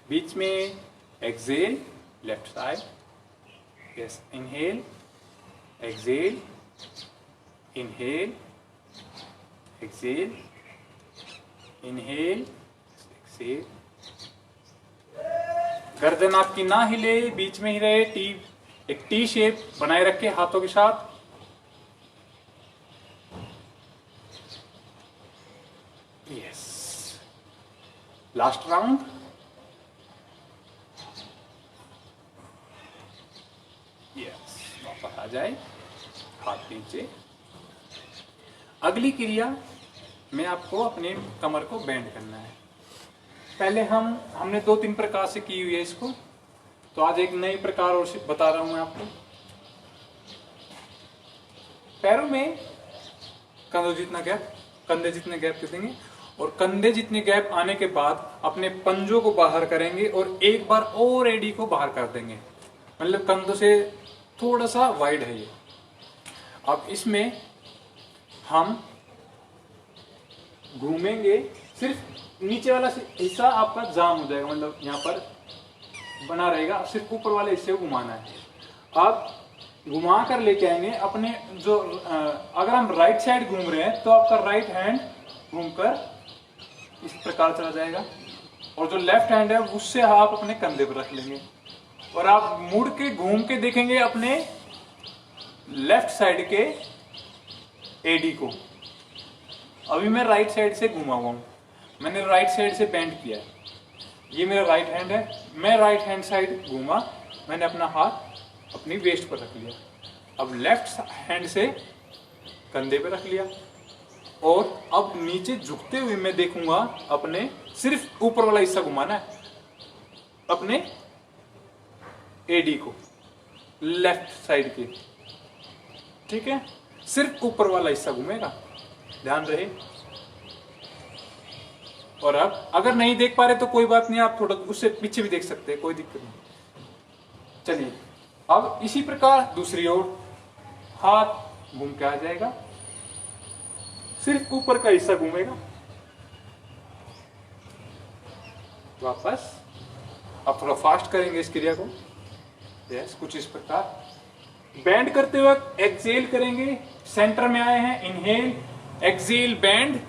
बीच में exhale left side. Yes, inhale, exhale, inhale, exhale, inhale, exhale. गर्दन आपकी ना हिले, बीच में ही रहे, एक टी शेप बनाए रखे हाथों के साथ। Yes, last round. यस, वापस आ जाए। हाथ नीचे। अगली क्रिया में आपको अपने कमर को बेंड करना है। पहले हमने 2-3 प्रकार से की हुई है इसको, तो आज एक नई प्रकार और बता रहा हूं मैं आपको। पैरों में कंधे जितने गैप कर देंगे और कंधे जितने गैप आने के बाद अपने पंजों को बाहर करेंगे और एक बार और एडी को बाहर कर देंगे, मतलब कंधों से थोड़ा सा वाइड है ये। अब इसमें हम घूमेंगे, सिर्फ नीचे वाला हिस्सा आपका जाम हो जाएगा, मतलब यहाँ पर बना रहेगा, सिर्फ ऊपर वाले हिस्से को घुमाना है। आप घुमा कर लेके आएंगे अपने जो अगर हम राइट साइड घूम रहे हैं तो आपका राइट हैंड घूमकर इस प्रकार चला जाएगा और जो लेफ्ट हैंड है उससे आप अपने कंधे पर रख लेंगे और आप मुड़ के घूम के देखेंगे अपने लेफ्ट साइड के एडी को। अभी मैं राइट साइड से घुमा हुआ हूं, मैंने राइट साइड से बेंड किया है, ये मेरा राइट हैंड है, मैं राइट हैंड साइड घूमा, मैंने अपना हाथ अपनी वेस्ट पर रख लिया। अब लेफ्ट हैंड से कंधे पे रख लिया और अब नीचे झुकते हुए मैं देखूंगा अपने, सिर्फ ऊपर वाला हिस्सा घुमाना है अपने एडी को लेफ्ट साइड के, ठीक है, सिर्फ ऊपर वाला हिस्सा घूमेगा, ध्यान रहे। और अब अगर नहीं देख पा रहे तो कोई बात नहीं, आप थोड़ा उससे पीछे भी देख सकते हैं, कोई दिक्कत नहीं। चलिए अब इसी प्रकार दूसरी ओर हाथ घूम के आ जाएगा, सिर्फ ऊपर का हिस्सा घूमेगा, वापस। अब थोड़ा फास्ट करेंगे इस क्रिया को, यस, कुछ इस प्रकार बेंड करते वक्त एक्सेल करेंगे, सेंटर में आए हैं, inhale exhale bend,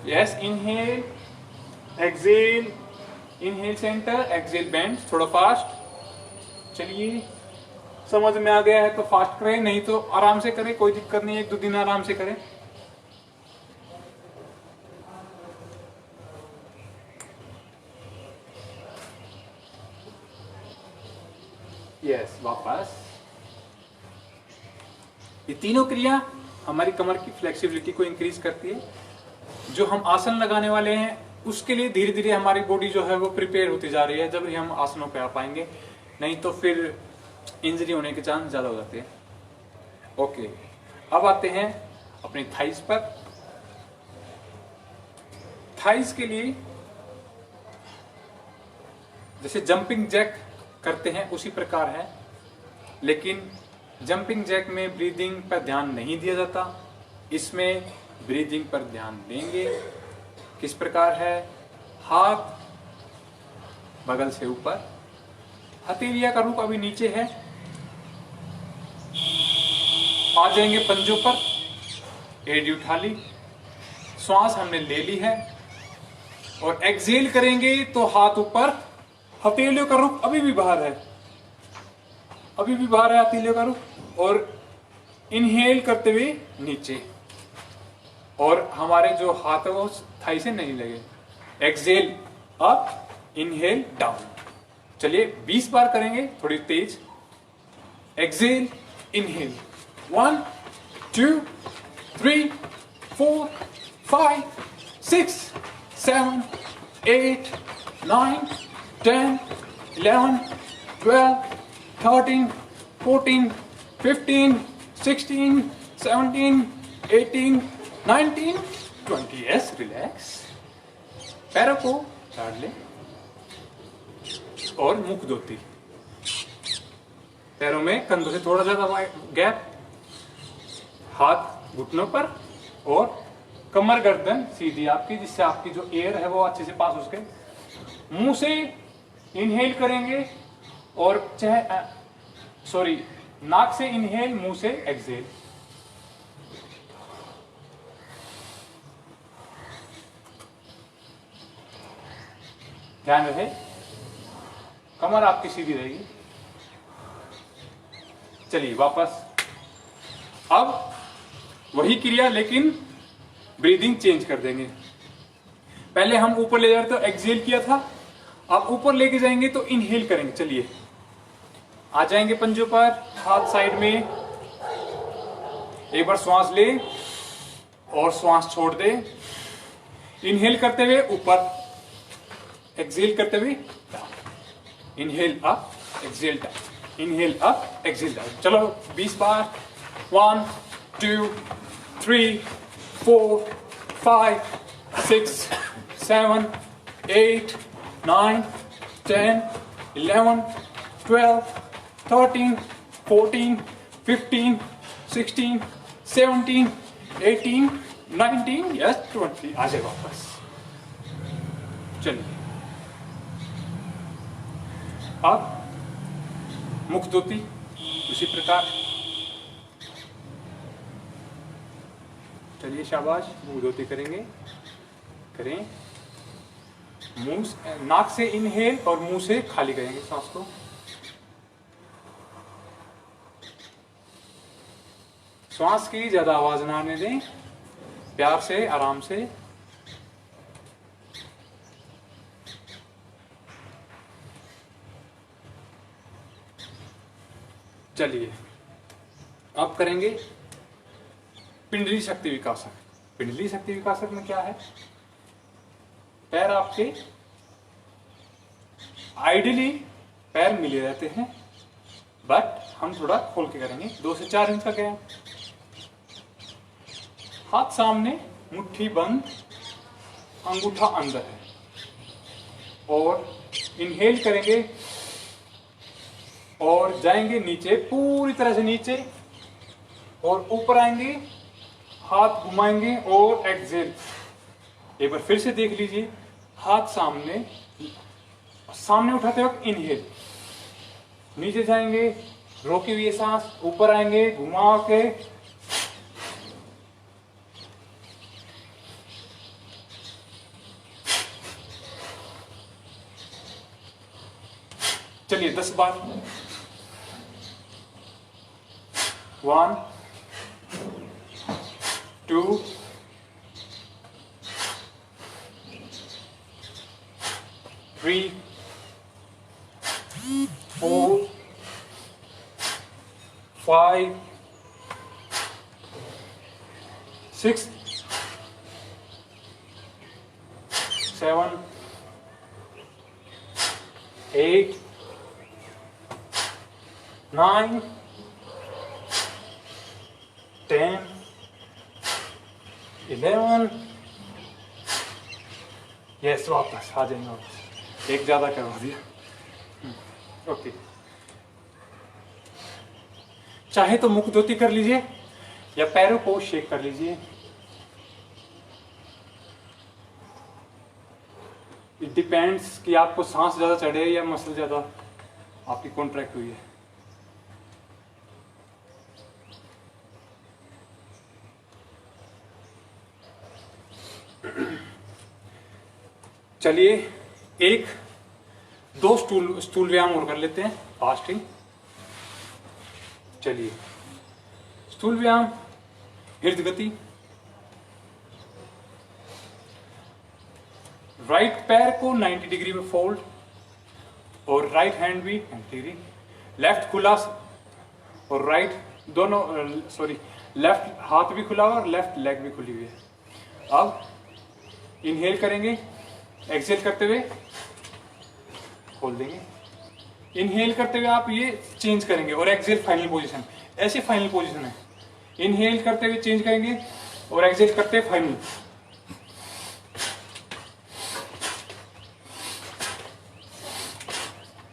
yes, inhale exhale, inhale centre, exhale bend, थोड़ा फास्ट। चलिए समझ में आ गया है तो फास्ट करें, नहीं तो आराम से करें, कोई दिक्कत नहीं, 1-2 दिन आराम से करें। यस, वापस। ये तीनों क्रिया हमारी कमर की फ्लेक्सिबिलिटी को इंक्रीज करती है। जो हम आसन लगाने वाले हैं उसके लिए धीरे धीरे हमारी बॉडी जो है वो प्रिपेयर होती जा रही है, जब भी हम आसनों पे आ पाएंगे, नहीं तो फिर इंजरी होने के चांस ज्यादा हो जाते हैं। ओके, अब आते हैं अपनी थाइस पर। थाइस के लिए जैसे जंपिंग जैक करते हैं उसी प्रकार है, लेकिन जंपिंग जैक में ब्रीदिंग पर ध्यान नहीं दिया जाता, इसमें ब्रीदिंग पर ध्यान देंगे। किस प्रकार है? हाथ बगल से ऊपर, हथेलिया का रुख अभी नीचे है, आ जाएंगे पंजों पर, एडी उठा ली, श्वास हमने ले ली है और एक्सेल करेंगे तो हाथ ऊपर, हथेलियों का रुख अभी भी बाहर है, अभी भी बाहर है हथेलियों का रुख, और इनहेल करते हुए नीचे, और हमारे जो हाथ है वो थाई से नहीं लगे। Exhale up, inhale down. चलिए 20 बार करेंगे, थोड़ी तेज। Exhale, inhale, 1 2 3 4 5 6 7 8 9 10 11 12 13 14 15 16 17 18 19 20। Yes, relax. पैरों को झाड़ ले और मुख धोती, पैरों में कंधों से थोड़ा ज्यादा गैप, हाथ घुटनों पर और कमर गर्दन सीधी आपकी, जिससे आपकी जो एयर है वो अच्छे से पास हो सके। मुंह से इनहेल करेंगे और नाक से इनहेल, मुंह से एक्सेल। ध्यान रहे कमर आपकी सीधी रहेगी। चलिए वापस, अब वही क्रिया लेकिन ब्रीदिंग चेंज कर देंगे। पहले हम ऊपर ले जा रहे तो एक्सेल किया था, अब ऊपर लेके जाएंगे तो इनहेल करेंगे। चलिए आ जाएंगे पंजों पर, हाथ साइड में, एक बार श्वास ले और श्वास छोड़ दे। इनहेल करते हुए ऊपर, एक्सहेल करते हुए down. Inhale up, exhale down, inhale up, exhale down. चलो 20 बार। 1 2 3 4 5 6 7 8 9 10 11 12 13 14 15 16 17 18 19 यस 20। आ जाए वापस। चलिए अब मुख धोती उसी प्रकार। चलिए शाबाश, मुख धोती करेंगे। करें, मुंह नाक से इनहेल और मुंह से खाली करेंगे सांस को। श्वास की ज्यादा आवाज ना आने दें, प्यार से आराम से। चलिए अब करेंगे पिंडली शक्ति विकासक। पिंडली शक्ति विकासक में क्या है? पैर आपके आइडियली पैर मिले रहते हैं, बट हम थोड़ा खोल के करेंगे। 2 से 4 इंच का गैप, हाथ सामने, मुट्ठी बंद, अंगूठा अंदर है। और इनहेल करेंगे और जाएंगे नीचे, पूरी तरह से नीचे, और ऊपर आएंगे, हाथ घुमाएंगे और एक्सहेल। एक बार फिर से देख लीजिए, हाथ सामने, सामने उठाते वक्त इनहेल, नीचे जाएंगे, रोकी हुई सांस, ऊपर आएंगे, घुमा के, चलिए 10 बार। 1 2 3 4 5 6 7 8 9 10 11 यस, वापस आ जाएंगे वापस। एक ज्यादा करवा दिया। ओके, चाहे तो मुख धोती कर लीजिए या पैरों को शेक कर लीजिए। इट डिपेंड्स कि आपको सांस ज्यादा चढ़े या मसल ज्यादा आपकी कॉन्ट्रैक्ट हुई है। चलिए 1-2 स्टूल व्यायाम और कर लेते हैं फास्टिंग। चलिए स्टूल व्यायाम, हृदय गति। राइट पैर को 90 डिग्री में फोल्ड और राइट हैंड भी 90 डिग्री, लेफ्ट खुला और राइट दोनों, लेफ्ट हाथ भी खुला हुआ और लेफ्ट लेग भी खुली हुई है। अब इनहेल करेंगे, एक्सहेल करते हुए खोल देंगे। इनहेल करते हुए आप ये चेंज करेंगे और एक्सहेल फाइनल पोजीशन, ऐसे फाइनल पोजीशन है। इनहेल करते हुए चेंज करेंगे और एक्सहेल करते हुए फाइनल।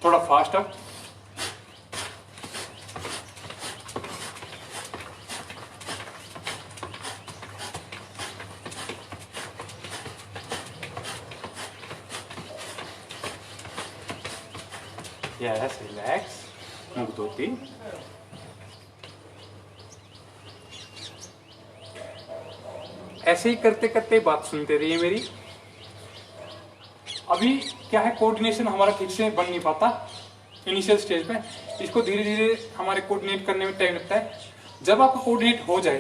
थोड़ा फास्ट अप। Yes, relax. मुख धोती। ऐसे ही करते करते बात सुनते रहिए मेरी। अभी क्या है, कोऑर्डिनेशन हमारा ठीक से बन नहीं पाता इनिशियल स्टेज पे। इसको धीरे धीरे हमारे कोऑर्डिनेट करने में टाइम लगता है। जब आपको कोऑर्डिनेट हो जाए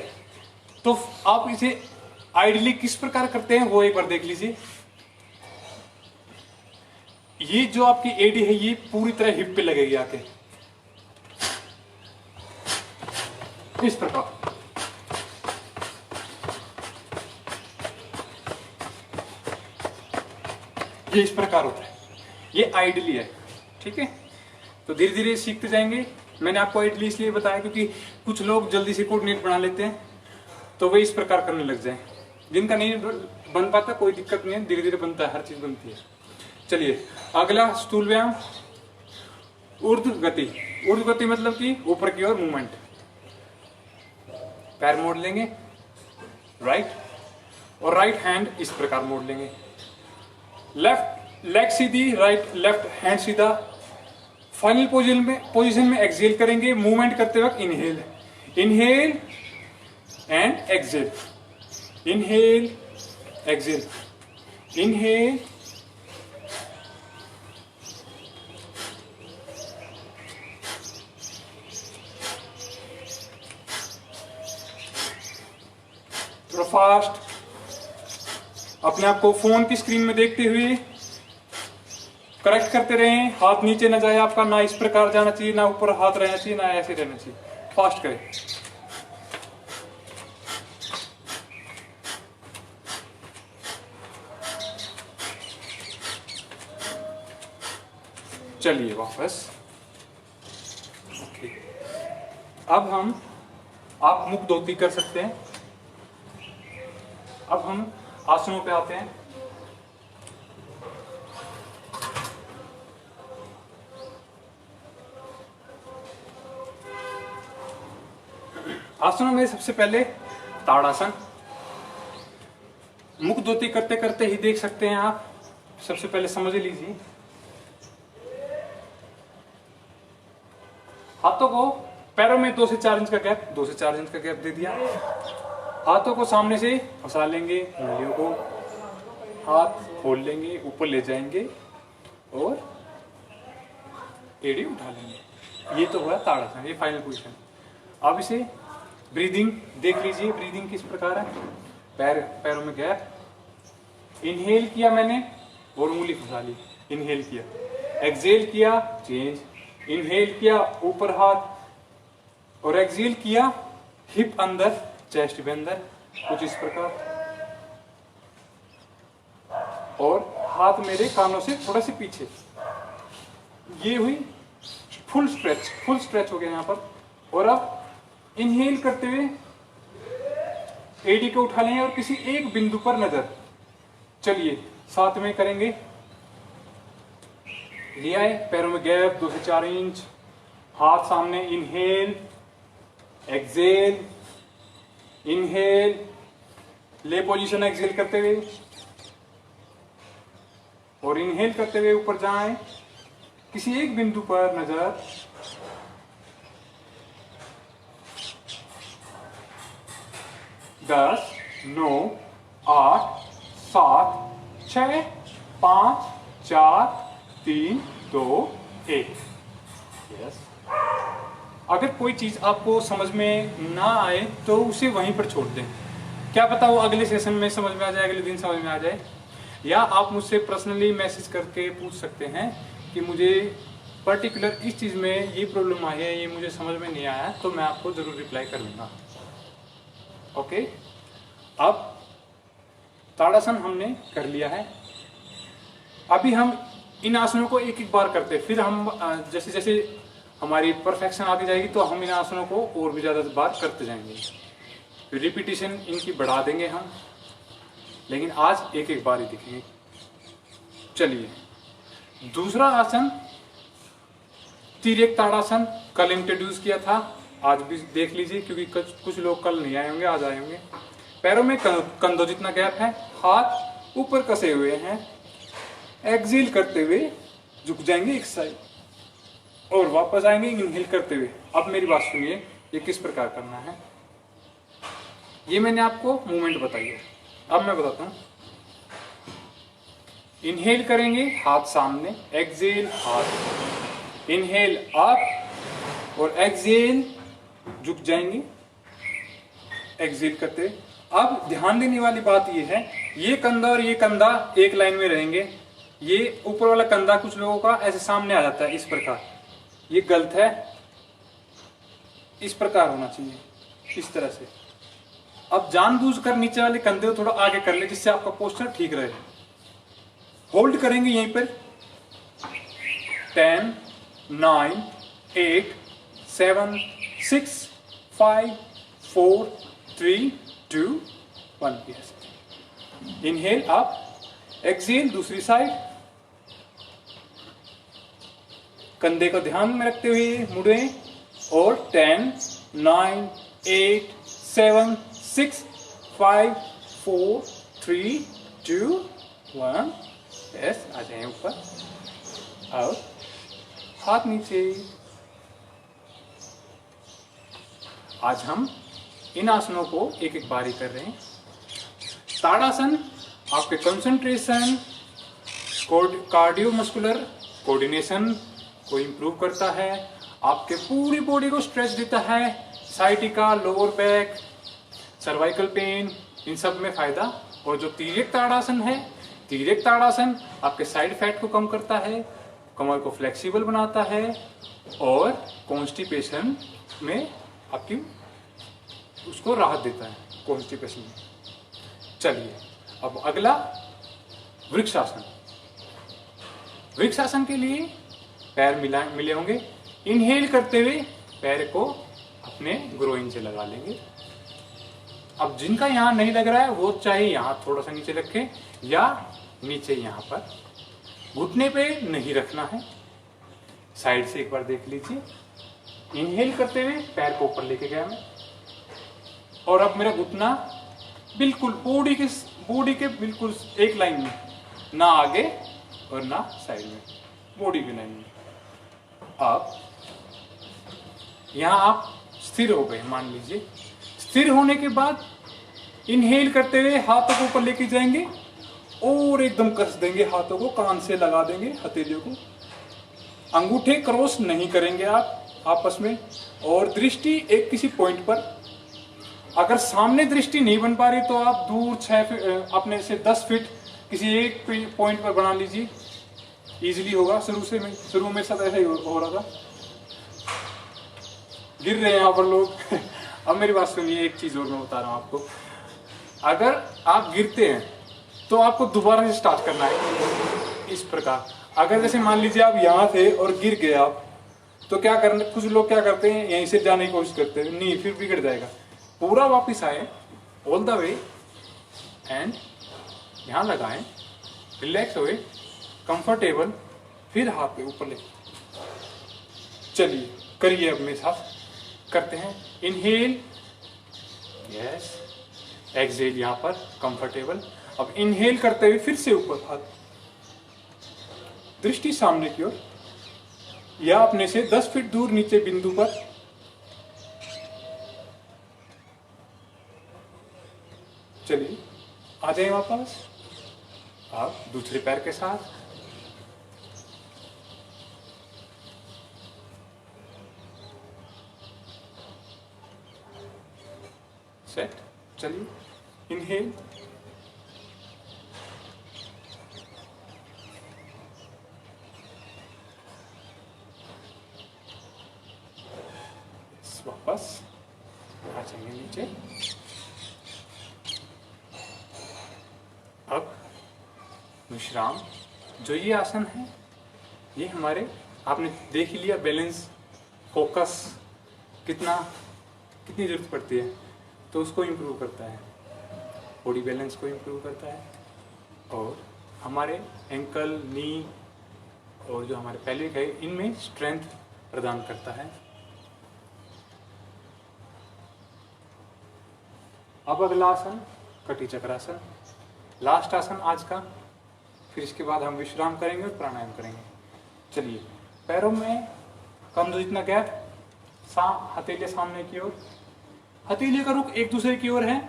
तो आप इसे आइडियली किस प्रकार करते हैं वो एक बार देख लीजिए। ये जो आपकी एडी है ये पूरी तरह हिप पे लगेगी आके, इस प्रकार। ये इस प्रकार होता है, ये आइडली है। ठीक है, तो धीरे धीरे सीखते जाएंगे। मैंने आपको आइडली इसलिए बताया क्योंकि कुछ लोग जल्दी से कोऑर्डिनेट बना लेते हैं, तो वे इस प्रकार करने लग जाए। जिनका नहीं बन पाता कोई दिक्कत नहीं है, धीरे धीरे बनता है, हर चीज बनती है। चलिए अगला स्थूल व्यायाम, ऊर्ध्व गति। ऊर्ध्व गति मतलब कि ऊपर की ओर मूवमेंट। पैर मोड़ लेंगे राइट, और राइट हैंड इस प्रकार मोड़ लेंगे। लेफ्ट लेग सीधी, राइट लेफ्ट हैंड सीधा। फाइनल पोजीशन में एक्सहेल करेंगे। मूवमेंट करते वक्त inhale, inhale and exhale, inhale exhale, inhale थोड़ा फास्ट। अपने आप को फोन की स्क्रीन में देखते हुए करेक्ट करते रहें। हाथ नीचे ना जाए आपका, ना इस प्रकार जाना चाहिए, ना ऊपर हाथ रहना चाहिए, ना ऐसे रहना चाहिए। फास्ट करें। चलिए वापस। ओके, अब आप मुख धोती कर सकते हैं। अब हम आसनों पे आते हैं। आसनों में सबसे पहले ताड़ासन। मुख धोती करते करते ही देख सकते हैं आप। सबसे पहले समझ लीजिए, हाथों को पैरों में 2 से 4 इंच का गैप, 2 से 4 इंच का गैप दे दिया। हाथों को सामने से फंसा लेंगे, उंगलियों को हाथ खोल लेंगे, ऊपर ले जाएंगे और एड़ी उठा लेंगे। ये तो हुआ ताड़ासन, ये फाइनल पोजीशन। अब इसे ब्रीदिंग देख लीजिए, ब्रीदिंग किस प्रकार है। पैरों में गैप, इनहेल किया मैंने और उंगली फंसा ली, इनहेल किया, एक्सहेल किया, चेंज, इनहेल किया, ऊपर हाथ, और एक्सहेल किया, हिप अंदर, चेस्ट भी अंदर, कुछ इस प्रकार। और हाथ मेरे कानों से थोड़ा से पीछे। ये हुई फुल स्ट्रेच, फुल स्ट्रेच हो गया यहाँ पर। और अब इनहेल करते हुए एडी को उठा लेंगे और किसी एक बिंदु पर नजर। चलिए साथ में करेंगे। लिया है, पैरों में गैप 2 से 4 इंच, हाथ सामने, इनहेल, एक्सहेल, इनहेल, ले पोजीशन, एक्सहेल करते हुए और इनहेल करते हुए ऊपर जाएं, किसी एक बिंदु पर नजर। 10, 9, 8, 7, 6, 5, 4, 3, 2, 1। यस। अगर कोई चीज आपको समझ में ना आए तो उसे वहीं पर छोड़ दें। क्या पता वो अगले सेशन में समझ में आ जाए, अगले दिन समझ में आ जाए। या आप मुझसे पर्सनली मैसेज करके पूछ सकते हैं कि मुझे पर्टिकुलर इस चीज़ में ये प्रॉब्लम आई है, ये मुझे समझ में नहीं आया, तो मैं आपको ज़रूर रिप्लाई कर लूँगा। ओके, अब ताड़ासन हमने कर लिया है। अभी हम इन आसनों को एक एक बार करते हैं, फिर हम जैसे जैसे हमारी परफेक्शन आती जाएगी तो हम इन आसनों को और भी ज़्यादा बार करते जाएंगे। फिर रिपीटिशन इनकी बढ़ा देंगे हम, लेकिन आज एक एक बार ही दिखेंगे। चलिए, दूसरा आसन तिर्यक ताड़ासन, कल इंट्रोड्यूस किया था, आज भी देख लीजिए क्योंकि कुछ लोग कल नहीं आए होंगे, आज आए होंगे। पैरों में कंधों जितना गैप है, हाथ ऊपर कसे हुए हैं, एक्सहेल करते हुए झुक जाएंगे एक साइड और वापस आएंगे इनहेल करते हुए। अब मेरी बात सुनिए, ये किस प्रकार करना है। ये मैंने आपको मूवमेंट बताई है, अब मैं बताता हूं। इनहेल करेंगे, हाथ सामने, एक्सहेल हाथ, इनहेल अप और एक्सहेल झुक जाएंगे, एक्सहेल करते। अब ध्यान देने वाली बात ये है, ये कंधा और ये कंधा एक लाइन में रहेंगे। ये ऊपर वाला कंधा कुछ लोगों का ऐसे सामने आ जाता है इस प्रकार, ये गलत है। इस प्रकार होना चाहिए, इस तरह से। अब जानबूझकर नीचे वाले कंधे को थोड़ा आगे कर ले जिससे आपका पोस्चर ठीक रहे। होल्ड करेंगे यहीं पर 10 9 8 7 6 5 4 3 2 1 यस इनहेल अप एक्सेल दूसरी साइड कंधे को ध्यान में रखते हुए मुड़े और 10 9 8 7 6 5 4 3 2 1 यस आ जाए ऊपर और हाथ नीचे। आज हम इन आसनों को एक एक बारी कर रहे हैं। ताड़ासन आपके कंसंट्रेशन कार्डियोमस्कुलर कोऑर्डिनेशन को इम्प्रूव करता है, आपके पूरी बॉडी को स्ट्रेच देता है, sciatica, lower back, cervical pain, इन सब में फायदा। और जो तिर्यक ताड़ासन है, तिर्यक ताड़ासन आपके साइड फैट को कम करता है, कमर को फ्लेक्सिबल बनाता है और कॉन्स्टिपेशन में आपकी उसको राहत देता है कॉन्स्टिपेशन में। चलिए अब अगला वृक्षासन। वृक्षासन के लिए पैर मिले होंगे। इनहेल करते हुए पैर को अपने ग्रोइन से लगा लेंगे। अब जिनका यहाँ नहीं लग रहा है वो चाहे यहाँ थोड़ा सा नीचे रखें या नीचे यहाँ पर, घुटने पे नहीं रखना है। साइड से एक बार देख लीजिए। इनहेल करते हुए पैर को ऊपर लेके गया मैं और अब मेरा घुटना बिल्कुल बॉडी के बिल्कुल एक लाइन में, ना आगे और ना साइड में, बॉडी की लाइन में। अब यहां आप स्थिर हो गए मान लीजिए। स्थिर होने के बाद इनहेल करते हुए हाथों को ऊपर लेके जाएंगे और एकदम कस देंगे, हाथों को कान से लगा देंगे, हथेलियों को। अंगूठे क्रॉस नहीं करेंगे आप आपस में और दृष्टि एक किसी पॉइंट पर। अगर सामने दृष्टि नहीं बन पा रही तो आप दूर 6 फीट अपने से 10 फीट किसी एक पॉइंट पर बना लीजिए, इजीली होगा। शुरू में सब ऐसा ही हो रहा था, गिर रहे हैं यहाँ पर लोग। अब मेरी बात सुनिए, एक चीज और मैं बता रहा हूँ आपको। अगर आप गिरते हैं तो आपको दोबारा से स्टार्ट करना है इस प्रकार। अगर जैसे मान लीजिए आप यहाँ थे और गिर गए आप, तो क्या करना, कुछ लोग क्या करते हैं यहीं से जाने की कोशिश करते हैं, नहीं फिर बिगड़ जाएगा। पूरा वापस आए ऑल द वे एंड यहाँ लगाएं, रिलैक्स हुए, कंफर्टेबल, फिर हाथ पे ऊपर ले। चलिए करिए अब मेरे साथ, करते हैं। इनहेल, यस, एक्सहेल यहाँ पर कंफर्टेबल। अब इनहेल करते हुए फिर से ऊपर हाथ, दृष्टि सामने की ओर या अपने से 10 फीट दूर नीचे बिंदु पर। चलिए आ जाए वापस। आप दूसरे पैर के साथ सेट। चलिए इनहेल, वापस आ जाएंगे नीचे। अब विश्राम। जो ये आसन है ये हमारे, आपने देख ही लिया, बैलेंस, फोकस कितनी जरूरत पड़ती है, तो उसको इम्प्रूव करता है, बॉडी बैलेंस को इम्प्रूव करता है और हमारे एंकल, नी और जो हमारे पेल्विक है इनमें स्ट्रेंथ प्रदान करता है। अब अगला आसन कटी चक्रासन, लास्ट आसन आज का। फिर इसके बाद हम विश्राम करेंगे और प्राणायाम करेंगे। चलिए, पैरों में कम दो जितना गैप, हथेलियां सामने की ओर, हथेलियों का रुख एक दूसरे की ओर है।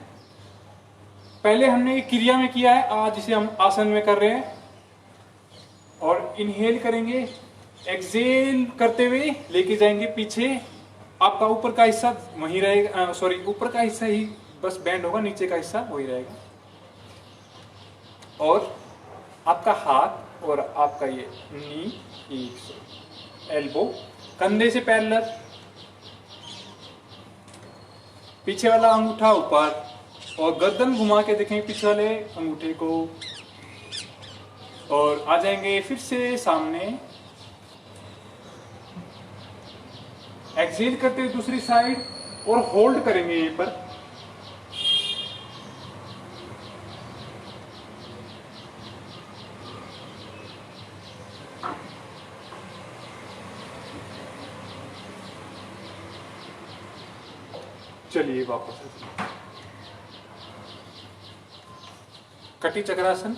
पहले हमने एक क्रिया में किया है, आज इसे हम आसन में कर रहे हैं। और इनहेल करेंगे, एक्सहेल करते हुए लेके जाएंगे पीछे। आपका ऊपर का हिस्सा वहीं रहेगा, सॉरी ऊपर का हिस्सा ही बस बैंड होगा, नीचे का हिस्सा वही रहेगा। और आपका हाथ और आपका ये नी, एल्बो कंधे से पैरेलल, पीछे वाला अंगूठा ऊपर और गर्दन घुमा के देखें पीछे वाले अंगूठे को। और आ जाएंगे फिर से सामने। एक्सहेल करते हुए दूसरी साइड और होल्ड करेंगे यहीं पर। चलिए वापस कटी चक्रासन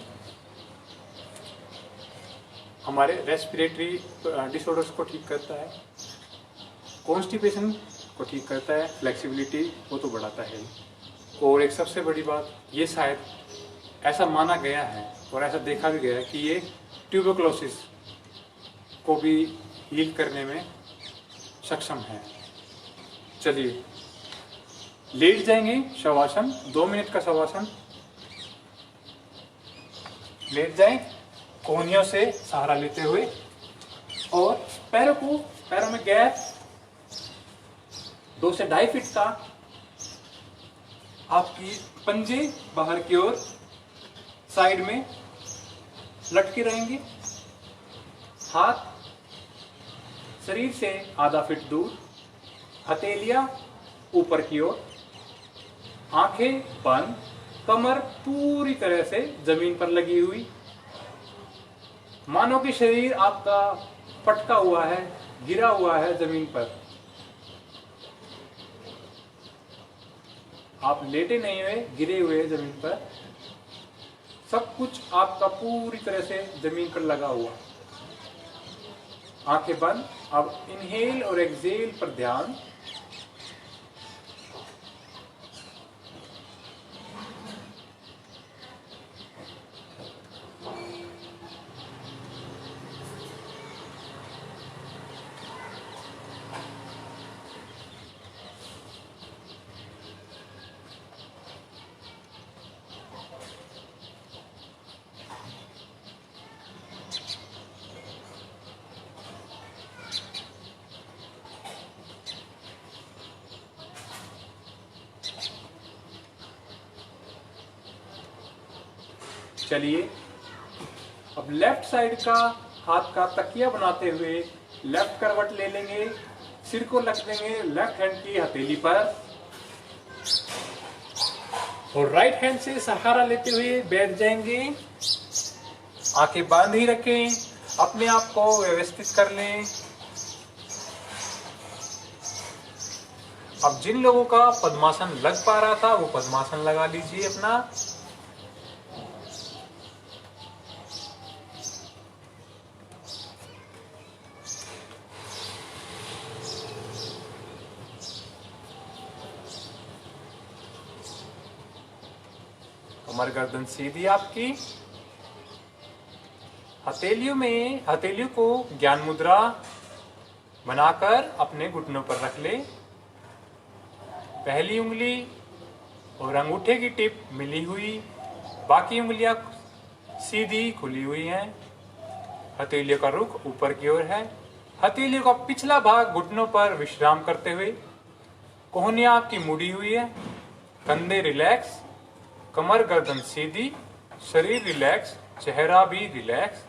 हमारे रेस्पिरेटरी डिसऑर्डर्स को ठीक करता है, कॉन्स्टिपेशन को ठीक करता है, फ्लेक्सिबिलिटी वो तो बढ़ाता है। और एक सबसे बड़ी बात, ये शायद ऐसा माना गया है और ऐसा देखा भी गया है कि ये ट्यूबरकुलोसिस को भी हील करने में सक्षम है। चलिए लेट जाएंगे शवासन, 2 मिनट का शवासन। लेट जाएं कोहनियों से सहारा लेते हुए और पैरों में गैप 2 से 2.5 फीट का। आपकी पंजे बाहर की ओर साइड में लटके रहेंगे, हाथ शरीर से आधा फीट दूर, हथेलियां ऊपर की ओर, आंखें बंद, कमर पूरी तरह से जमीन पर लगी हुई, मानो कि शरीर आपका पटका हुआ है, गिरा हुआ है जमीन पर। आप लेटे नहीं हुए, गिरे हुए जमीन पर। सब कुछ आपका पूरी तरह से जमीन पर लगा हुआ। आंखें बंद। अब इनहेल और एक्सहेल पर ध्यान। चलिए अब लेफ्ट साइड का हाथ का तकिया बनाते हुए लेफ्ट करवट ले लेंगे, सिर को रख देंगे लेफ्ट हैंड की हथेली पर और राइट हैंड से सहारा लेते हुए बैठ जाएंगे। आंखें बंद ही रखें, अपने आप को व्यवस्थित कर लें। अब जिन लोगों का पद्मासन लग पा रहा था वो पद्मासन लगा लीजिए अपना। कमर गर्दन सीधी आपकी। हथेलियों को ज्ञान मुद्रा बनाकर अपने घुटनों पर रख ले। पहली उंगली और अंगूठे की टिप मिली हुई, बाकी उंगलियां सीधी खुली हुई हैं। हथेलियों का रुख ऊपर की ओर है। हथेलियों का पिछला भाग घुटनों पर विश्राम करते हुए, कोहनियां आपकी मुड़ी हुई है, कंधे रिलैक्स, कमर गर्दन सीधी, शरीर रिलैक्स, चेहरा भी रिलैक्स।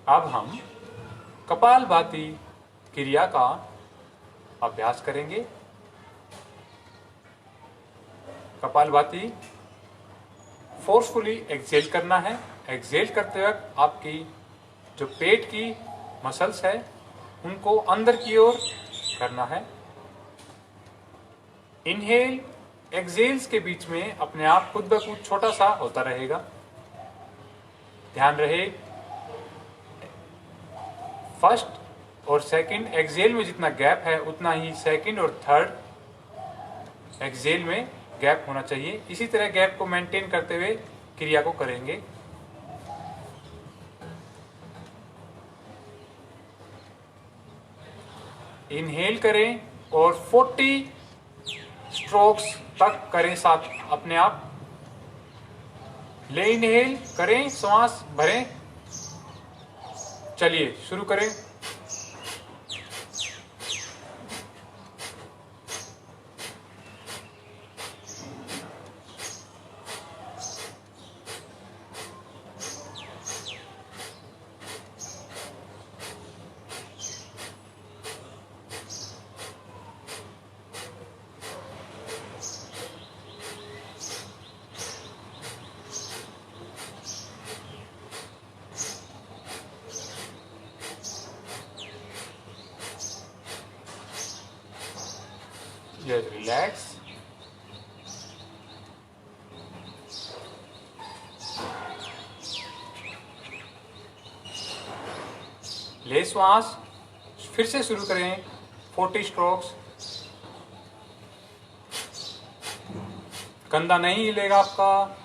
अब हम कपालभाति क्रिया का अभ्यास करेंगे। कपालभाति फोर्सफुली एक्सहेल करना है। एक्सहेल करते वक्त आपकी जो पेट की मसल्स है उनको अंदर की ओर करना है। इनहेल एक्सहेल्स के बीच में अपने आप खुद ब खुद छोटा सा होता रहेगा। ध्यान रहे फर्स्ट और सेकंड एक्सहेल में जितना गैप है उतना ही सेकंड और थर्ड एक्सहेल में गैप होना चाहिए। इसी तरह गैप को मेंटेन करते हुए क्रिया को करेंगे। इनहेल करें और 40 स्ट्रोक्स तक करें साथ अपने आप। ले इनहेल करें, श्वास भरें। चलिए शुरू करें। Just relax. ले श्वास, फिर से शुरू करें 40 स्ट्रोक्स। कंधा नहीं हिलेगा आपका।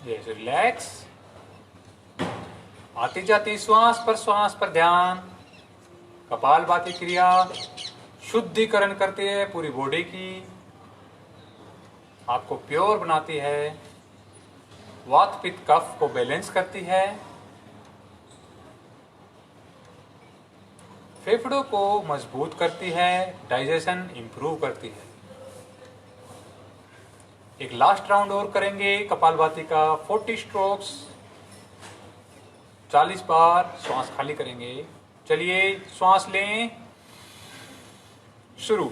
Yes, relax. आती जाती श्वास पर ध्यान। कपालभाति क्रिया शुद्धिकरण करती है पूरी बॉडी की, आपको प्योर बनाती है, वात पित्त कफ को बैलेंस करती है, फेफड़ों को मजबूत करती है, डाइजेशन इंप्रूव करती है। एक लास्ट राउंड और करेंगे कपालभाति का 40 स्ट्रोक्स, 40 बार श्वास खाली करेंगे। चलिए श्वास लें, शुरू।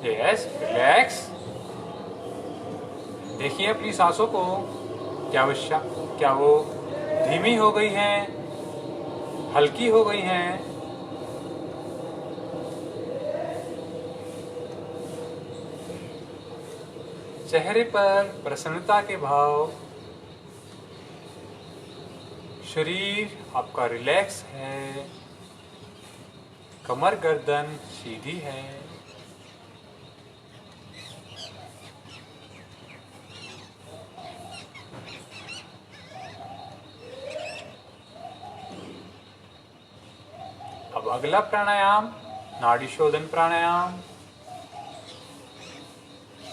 Yes, relax. देखिए अपनी सांसों को, क्या वो धीमी हो गई हैं, हल्की हो गई हैं? चेहरे पर प्रसन्नता के भाव, शरीर आपका रिलैक्स है, कमर गर्दन सीधी है। अब अगला प्राणायाम नाड़ी शोधन प्राणायाम।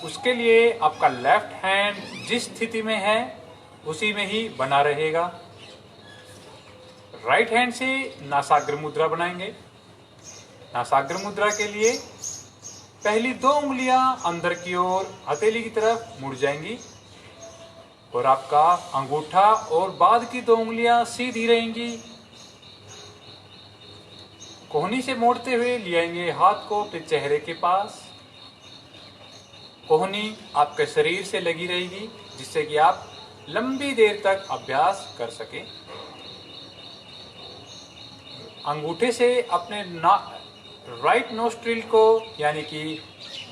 उसके लिए आपका लेफ्ट हैंड जिस स्थिति में है उसी में ही बना रहेगा। राइट हैंड से नासाग्र मुद्रा बनाएंगे। नासाग्र मुद्रा के लिए पहली 2 उंगलियां अंदर की ओर हथेली की तरफ मुड़ जाएंगी और आपका अंगूठा और बाद की 2 उंगलियां सीधी रहेंगी। कोहनी से मोड़ते हुए ले आएंगे हाथ को फिर चेहरे के पास। कोहनी आपके शरीर से लगी रहेगी जिससे कि आप लंबी देर तक अभ्यास कर सकें। अंगूठे से अपने राइट नोस्ट्रिल को यानी कि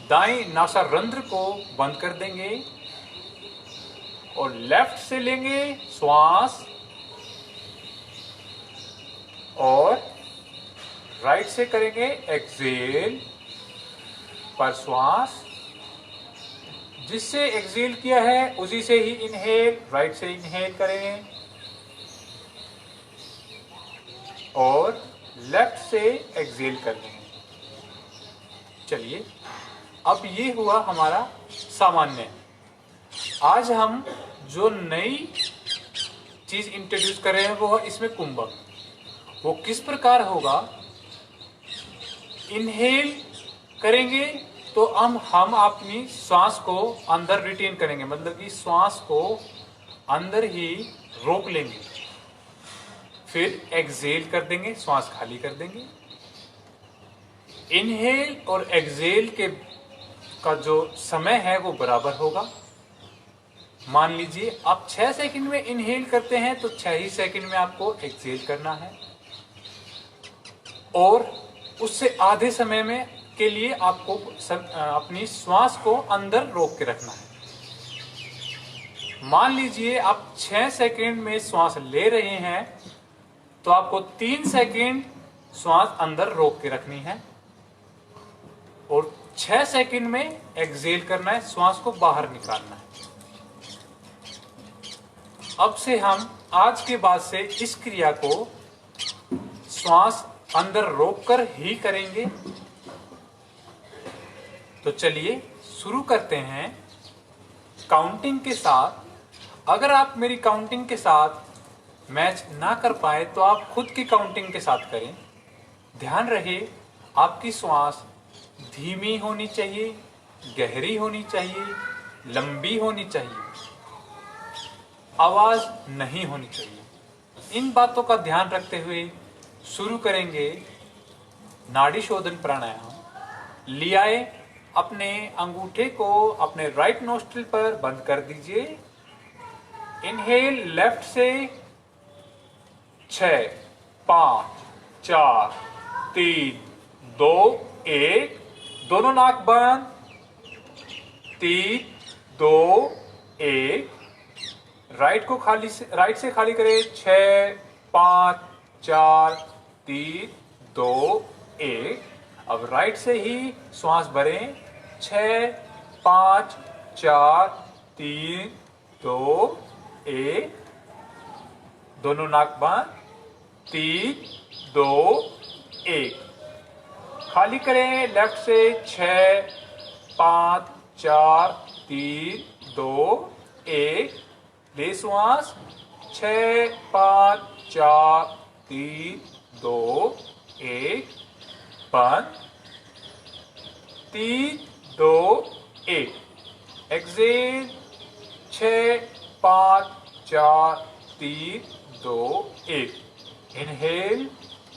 दाएं नासारंध्र को बंद कर देंगे और लेफ्ट से लेंगे श्वास और राइट से करेंगे एक्सेल पर श्वास। जिससे एक्सेल किया है उसी से ही इनहेल, राइट से इनहेल करें और लेफ्ट से एक्सेल कर लेंगे। चलिए अब ये हुआ हमारा सामान्य। आज हम जो नई चीज इंट्रोड्यूस कर रहे हैं वो है इसमें कुंभक। वो किस प्रकार होगा? इनहेल करेंगे तो हम अपनी श्वास को अंदर रिटेन करेंगे, मतलब कि श्वास को अंदर ही रोक लेंगे। फिर एक्सेल कर देंगे, श्वास खाली कर देंगे। इनहेल और एक्सेल का जो समय है वो बराबर होगा। मान लीजिए आप 6 सेकंड में इनहेल करते हैं तो 6 ही सेकंड में आपको एक्सेल करना है और उससे आधे समय में के लिए आपको अपनी श्वास को अंदर रोक के रखना है। मान लीजिए आप 6 सेकंड में श्वास ले रहे हैं तो आपको 3 सेकंड श्वास अंदर रोक के रखनी है और 6 सेकंड में एक्सेल करना है, श्वास को बाहर निकालना है। अब से हम आज के बाद से इस क्रिया को श्वास अंदर रोककर ही करेंगे। तो चलिए शुरू करते हैं काउंटिंग के साथ। अगर आप मेरी काउंटिंग के साथ मैच ना कर पाए तो आप खुद की काउंटिंग के साथ करें। ध्यान रहे आपकी श्वास धीमी होनी चाहिए, गहरी होनी चाहिए, लंबी होनी चाहिए, आवाज नहीं होनी चाहिए। इन बातों का ध्यान रखते हुए शुरू करेंगे नाड़ी शोधन प्राणायाम। लियाए अपने अंगूठे को अपने राइट नोस्ट्रिल पर बंद कर दीजिए। इनहेल लेफ्ट से 6, 5, 4, 3, 2, 1। दोनों नाक बंद। 3, 2, 1। राइट को राइट से खाली करें। 6, 5, 4, 3, 2, 1। अब राइट से ही श्वास भरें। 6, 5, 4, 3, 2, 1। दोनों नाक बंद। 3, 2, 1। खाली करें लेफ्ट से। 6, 5, 4, 3, 2, 1। ले श्वास। 6, 5, 4, 3, 2, 1। बंद। 3, 2, 1। एक्सेल। 6, 5, 4, 3, 2, 1। इनहेल।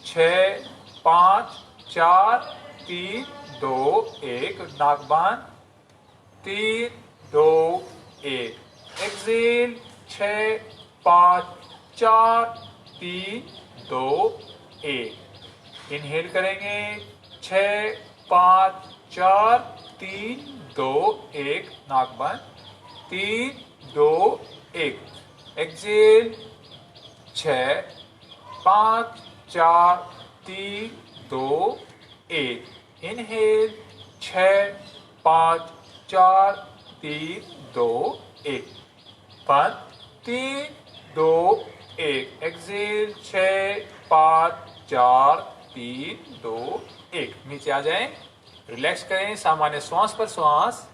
6, 5, 4, 3, 2, 1। नाक बंद। 3, 2, 1। एक्सेल। 6, 5, 4, 3, 2, 1। इनहेल करेंगे। 6, 5, 4, 3, 2, 1। नाक बंद। 3, 2, 1। एक्सेल। 6, 5, 4, 3, 2, 1। इनहेल। 6, 5, 4, 3, 2, 1। बंद। 3, 2, 1। एक्सेल। 6, 5, 4, 3, 2, 1। नीचे आ जाएं। रिलैक्स करें सामान्य श्वास पर श्वास।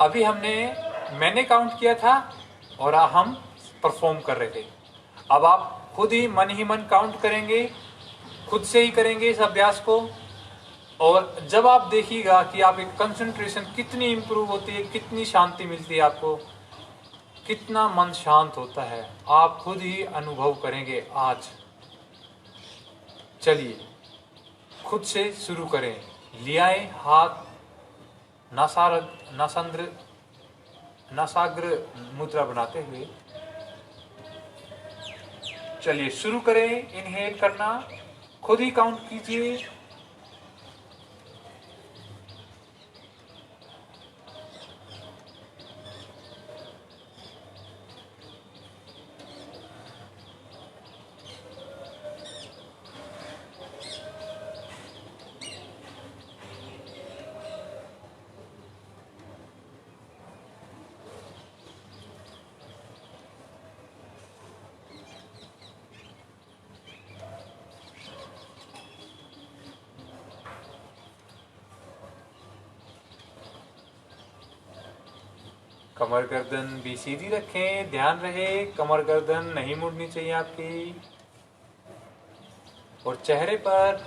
अभी मैंने काउंट किया था और हम परफॉर्म कर रहे थे। अब आप खुद ही मन काउंट करेंगे, खुद से ही करेंगे इस अभ्यास को। और जब आप देखिएगा कि आपकी कंसंट्रेशन कितनी इंप्रूव होती है, कितनी शांति मिलती है आपको, कितना मन शांत होता है, आप खुद ही अनुभव करेंगे आज। चलिए खुद से शुरू करें। लियाए हाथ नासाग्र मुद्रा बनाते हुए। चलिए शुरू करें इनहेल करना। खुद ही काउंट कीजिए। कमर गर्दन भी सीधी रखें। ध्यान रहे कमर गर्दन नहीं मुड़नी चाहिए आपकी। और चेहरे पर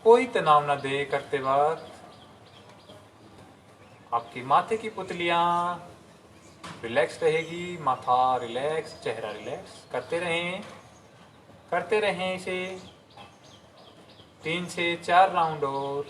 कोई तनाव न दे करते वक्त। आपकी माथे की पुतलियां रिलैक्स रहेगी। माथा रिलैक्स, चेहरा रिलैक्स। करते रहें इसे 3 से 4 राउंड और।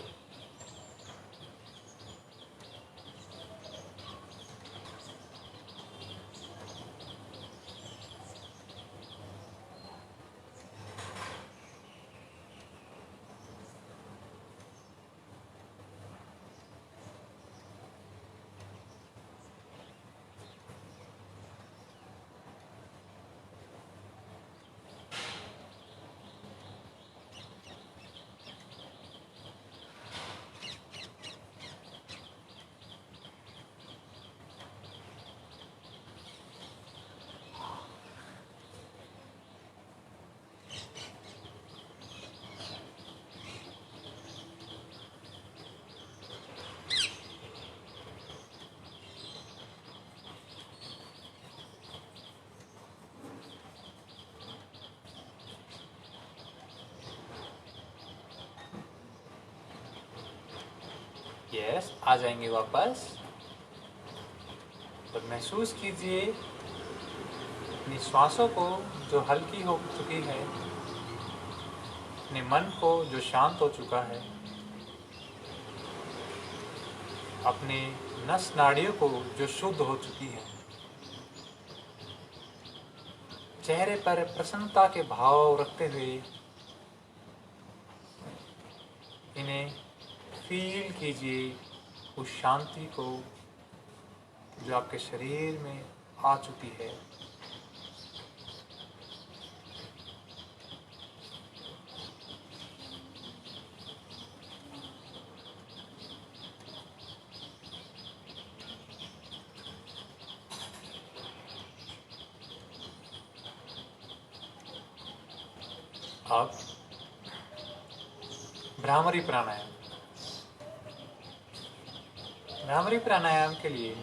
यस, आ जाएंगे वापस। तो महसूस कीजिए अपनी श्वासों को जो हल्की हो चुकी है, अपने मन को जो शांत हो चुका है, अपने नस नाड़ियों को जो शुद्ध हो चुकी है। चेहरे पर प्रसन्नता के भाव रखते हुए इन्हें फील कीजिए, उस शांति को जो आपके शरीर में आ चुकी है। अब भ्रामरी प्राणायाम। भ्रामरी प्राणायाम के लिए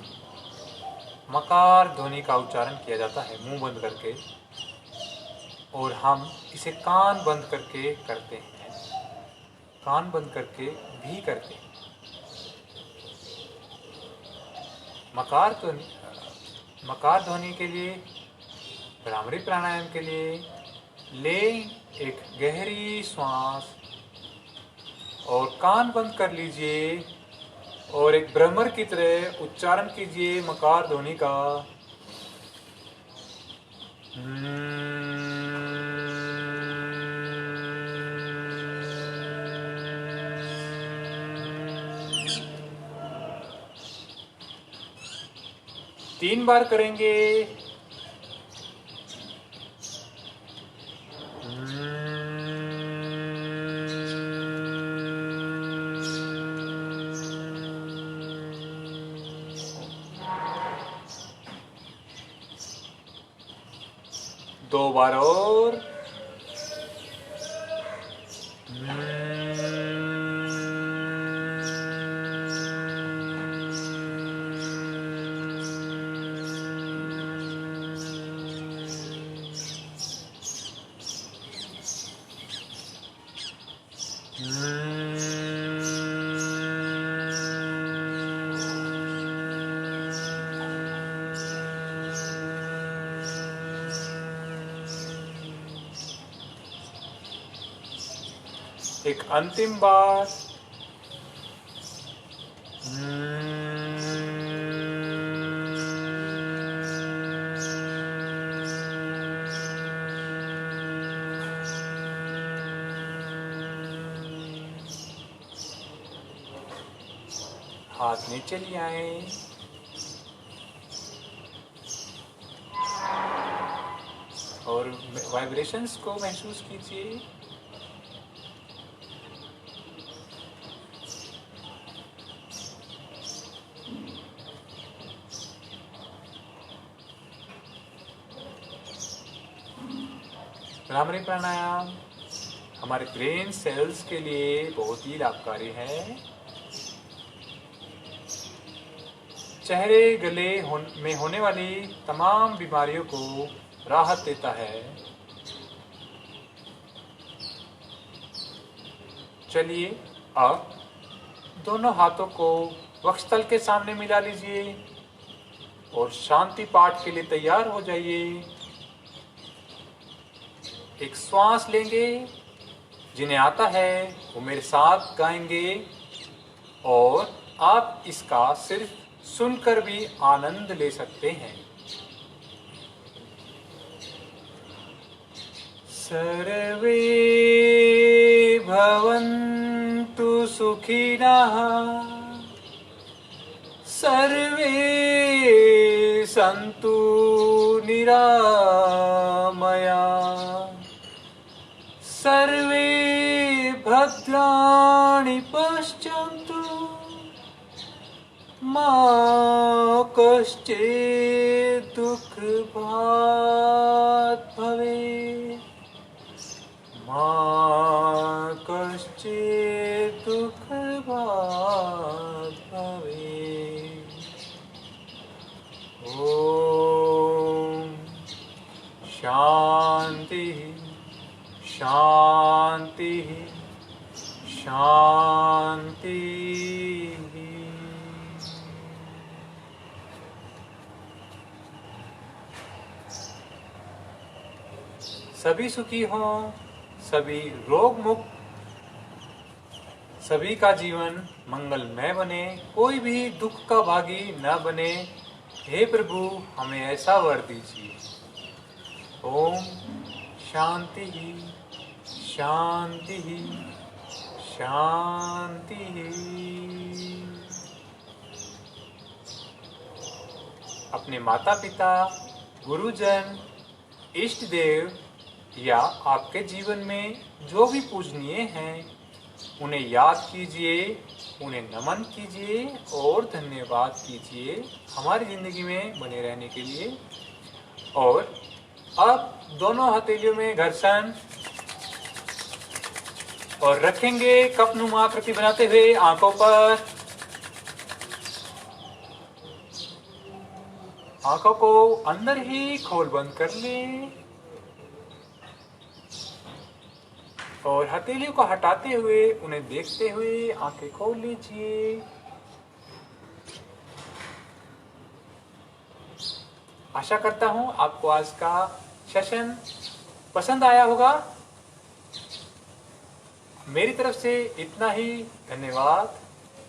मकार ध्वनि का उच्चारण किया जाता है मुंह बंद करके, और हम इसे कान बंद करके करते हैं, कान बंद करके भी करते हैं। मकार ध्वनि के लिए, भ्रामरी प्राणायाम के लिए लें एक गहरी श्वास और कान बंद कर लीजिए और एक भ्रमर की तरह उच्चारण कीजिए मकार ध्वनि का। तीन बार करेंगे। दो बार और। एक अंतिम बार। हाथ नीचे ले आए और वाइब्रेशंस को महसूस कीजिए। भ्रामरी प्राणायाम हमारे ब्रेन सेल्स के लिए बहुत ही लाभकारी है। चेहरे गले में होने वाली तमाम बीमारियों को राहत देता है। चलिए अब दोनों हाथों को वक्षस्थल के सामने मिला लीजिए और शांति पाठ के लिए तैयार हो जाइए। एक श्वास लेंगे, जिन्हें आता है वो मेरे साथ गाएंगे और आप इसका सिर्फ सुनकर भी आनंद ले सकते हैं। सर्वे भवन्तु सुखिनः, सर्वे सन्तु निरामया, सर्वे भद्राणि पश्यन्तु मा कश्चित् दुःखभाग् भवेत्, मा कश्चित् दुःखभाग् भवेत्। ॐ शान्ति शान्ति शान्ति। सभी सुखी हों, सभी रोग मुक्त, सभी का जीवन मंगलमय बने, कोई भी दुख का भागी न बने। हे प्रभु, हमें ऐसा वर दीजिए। ओम शांति ही शांति ही शांति ही। अपने माता पिता, गुरुजन, इष्ट देव या आपके जीवन में जो भी पूजनीय हैं, उन्हें याद कीजिए, उन्हें नमन कीजिए और धन्यवाद कीजिए हमारी जिंदगी में बने रहने के लिए। और अब दोनों हथेलियों में घर्षण और रखेंगे कपनुमा आकृति बनाते हुए आंखों पर। आंखों को अंदर ही खोल बंद कर लें और हथेलियों को हटाते हुए उन्हें देखते हुए आंखें खोल लीजिए। आशा करता हूं आपको आज का सेशन पसंद आया होगा। मेरी तरफ से इतना ही। धन्यवाद।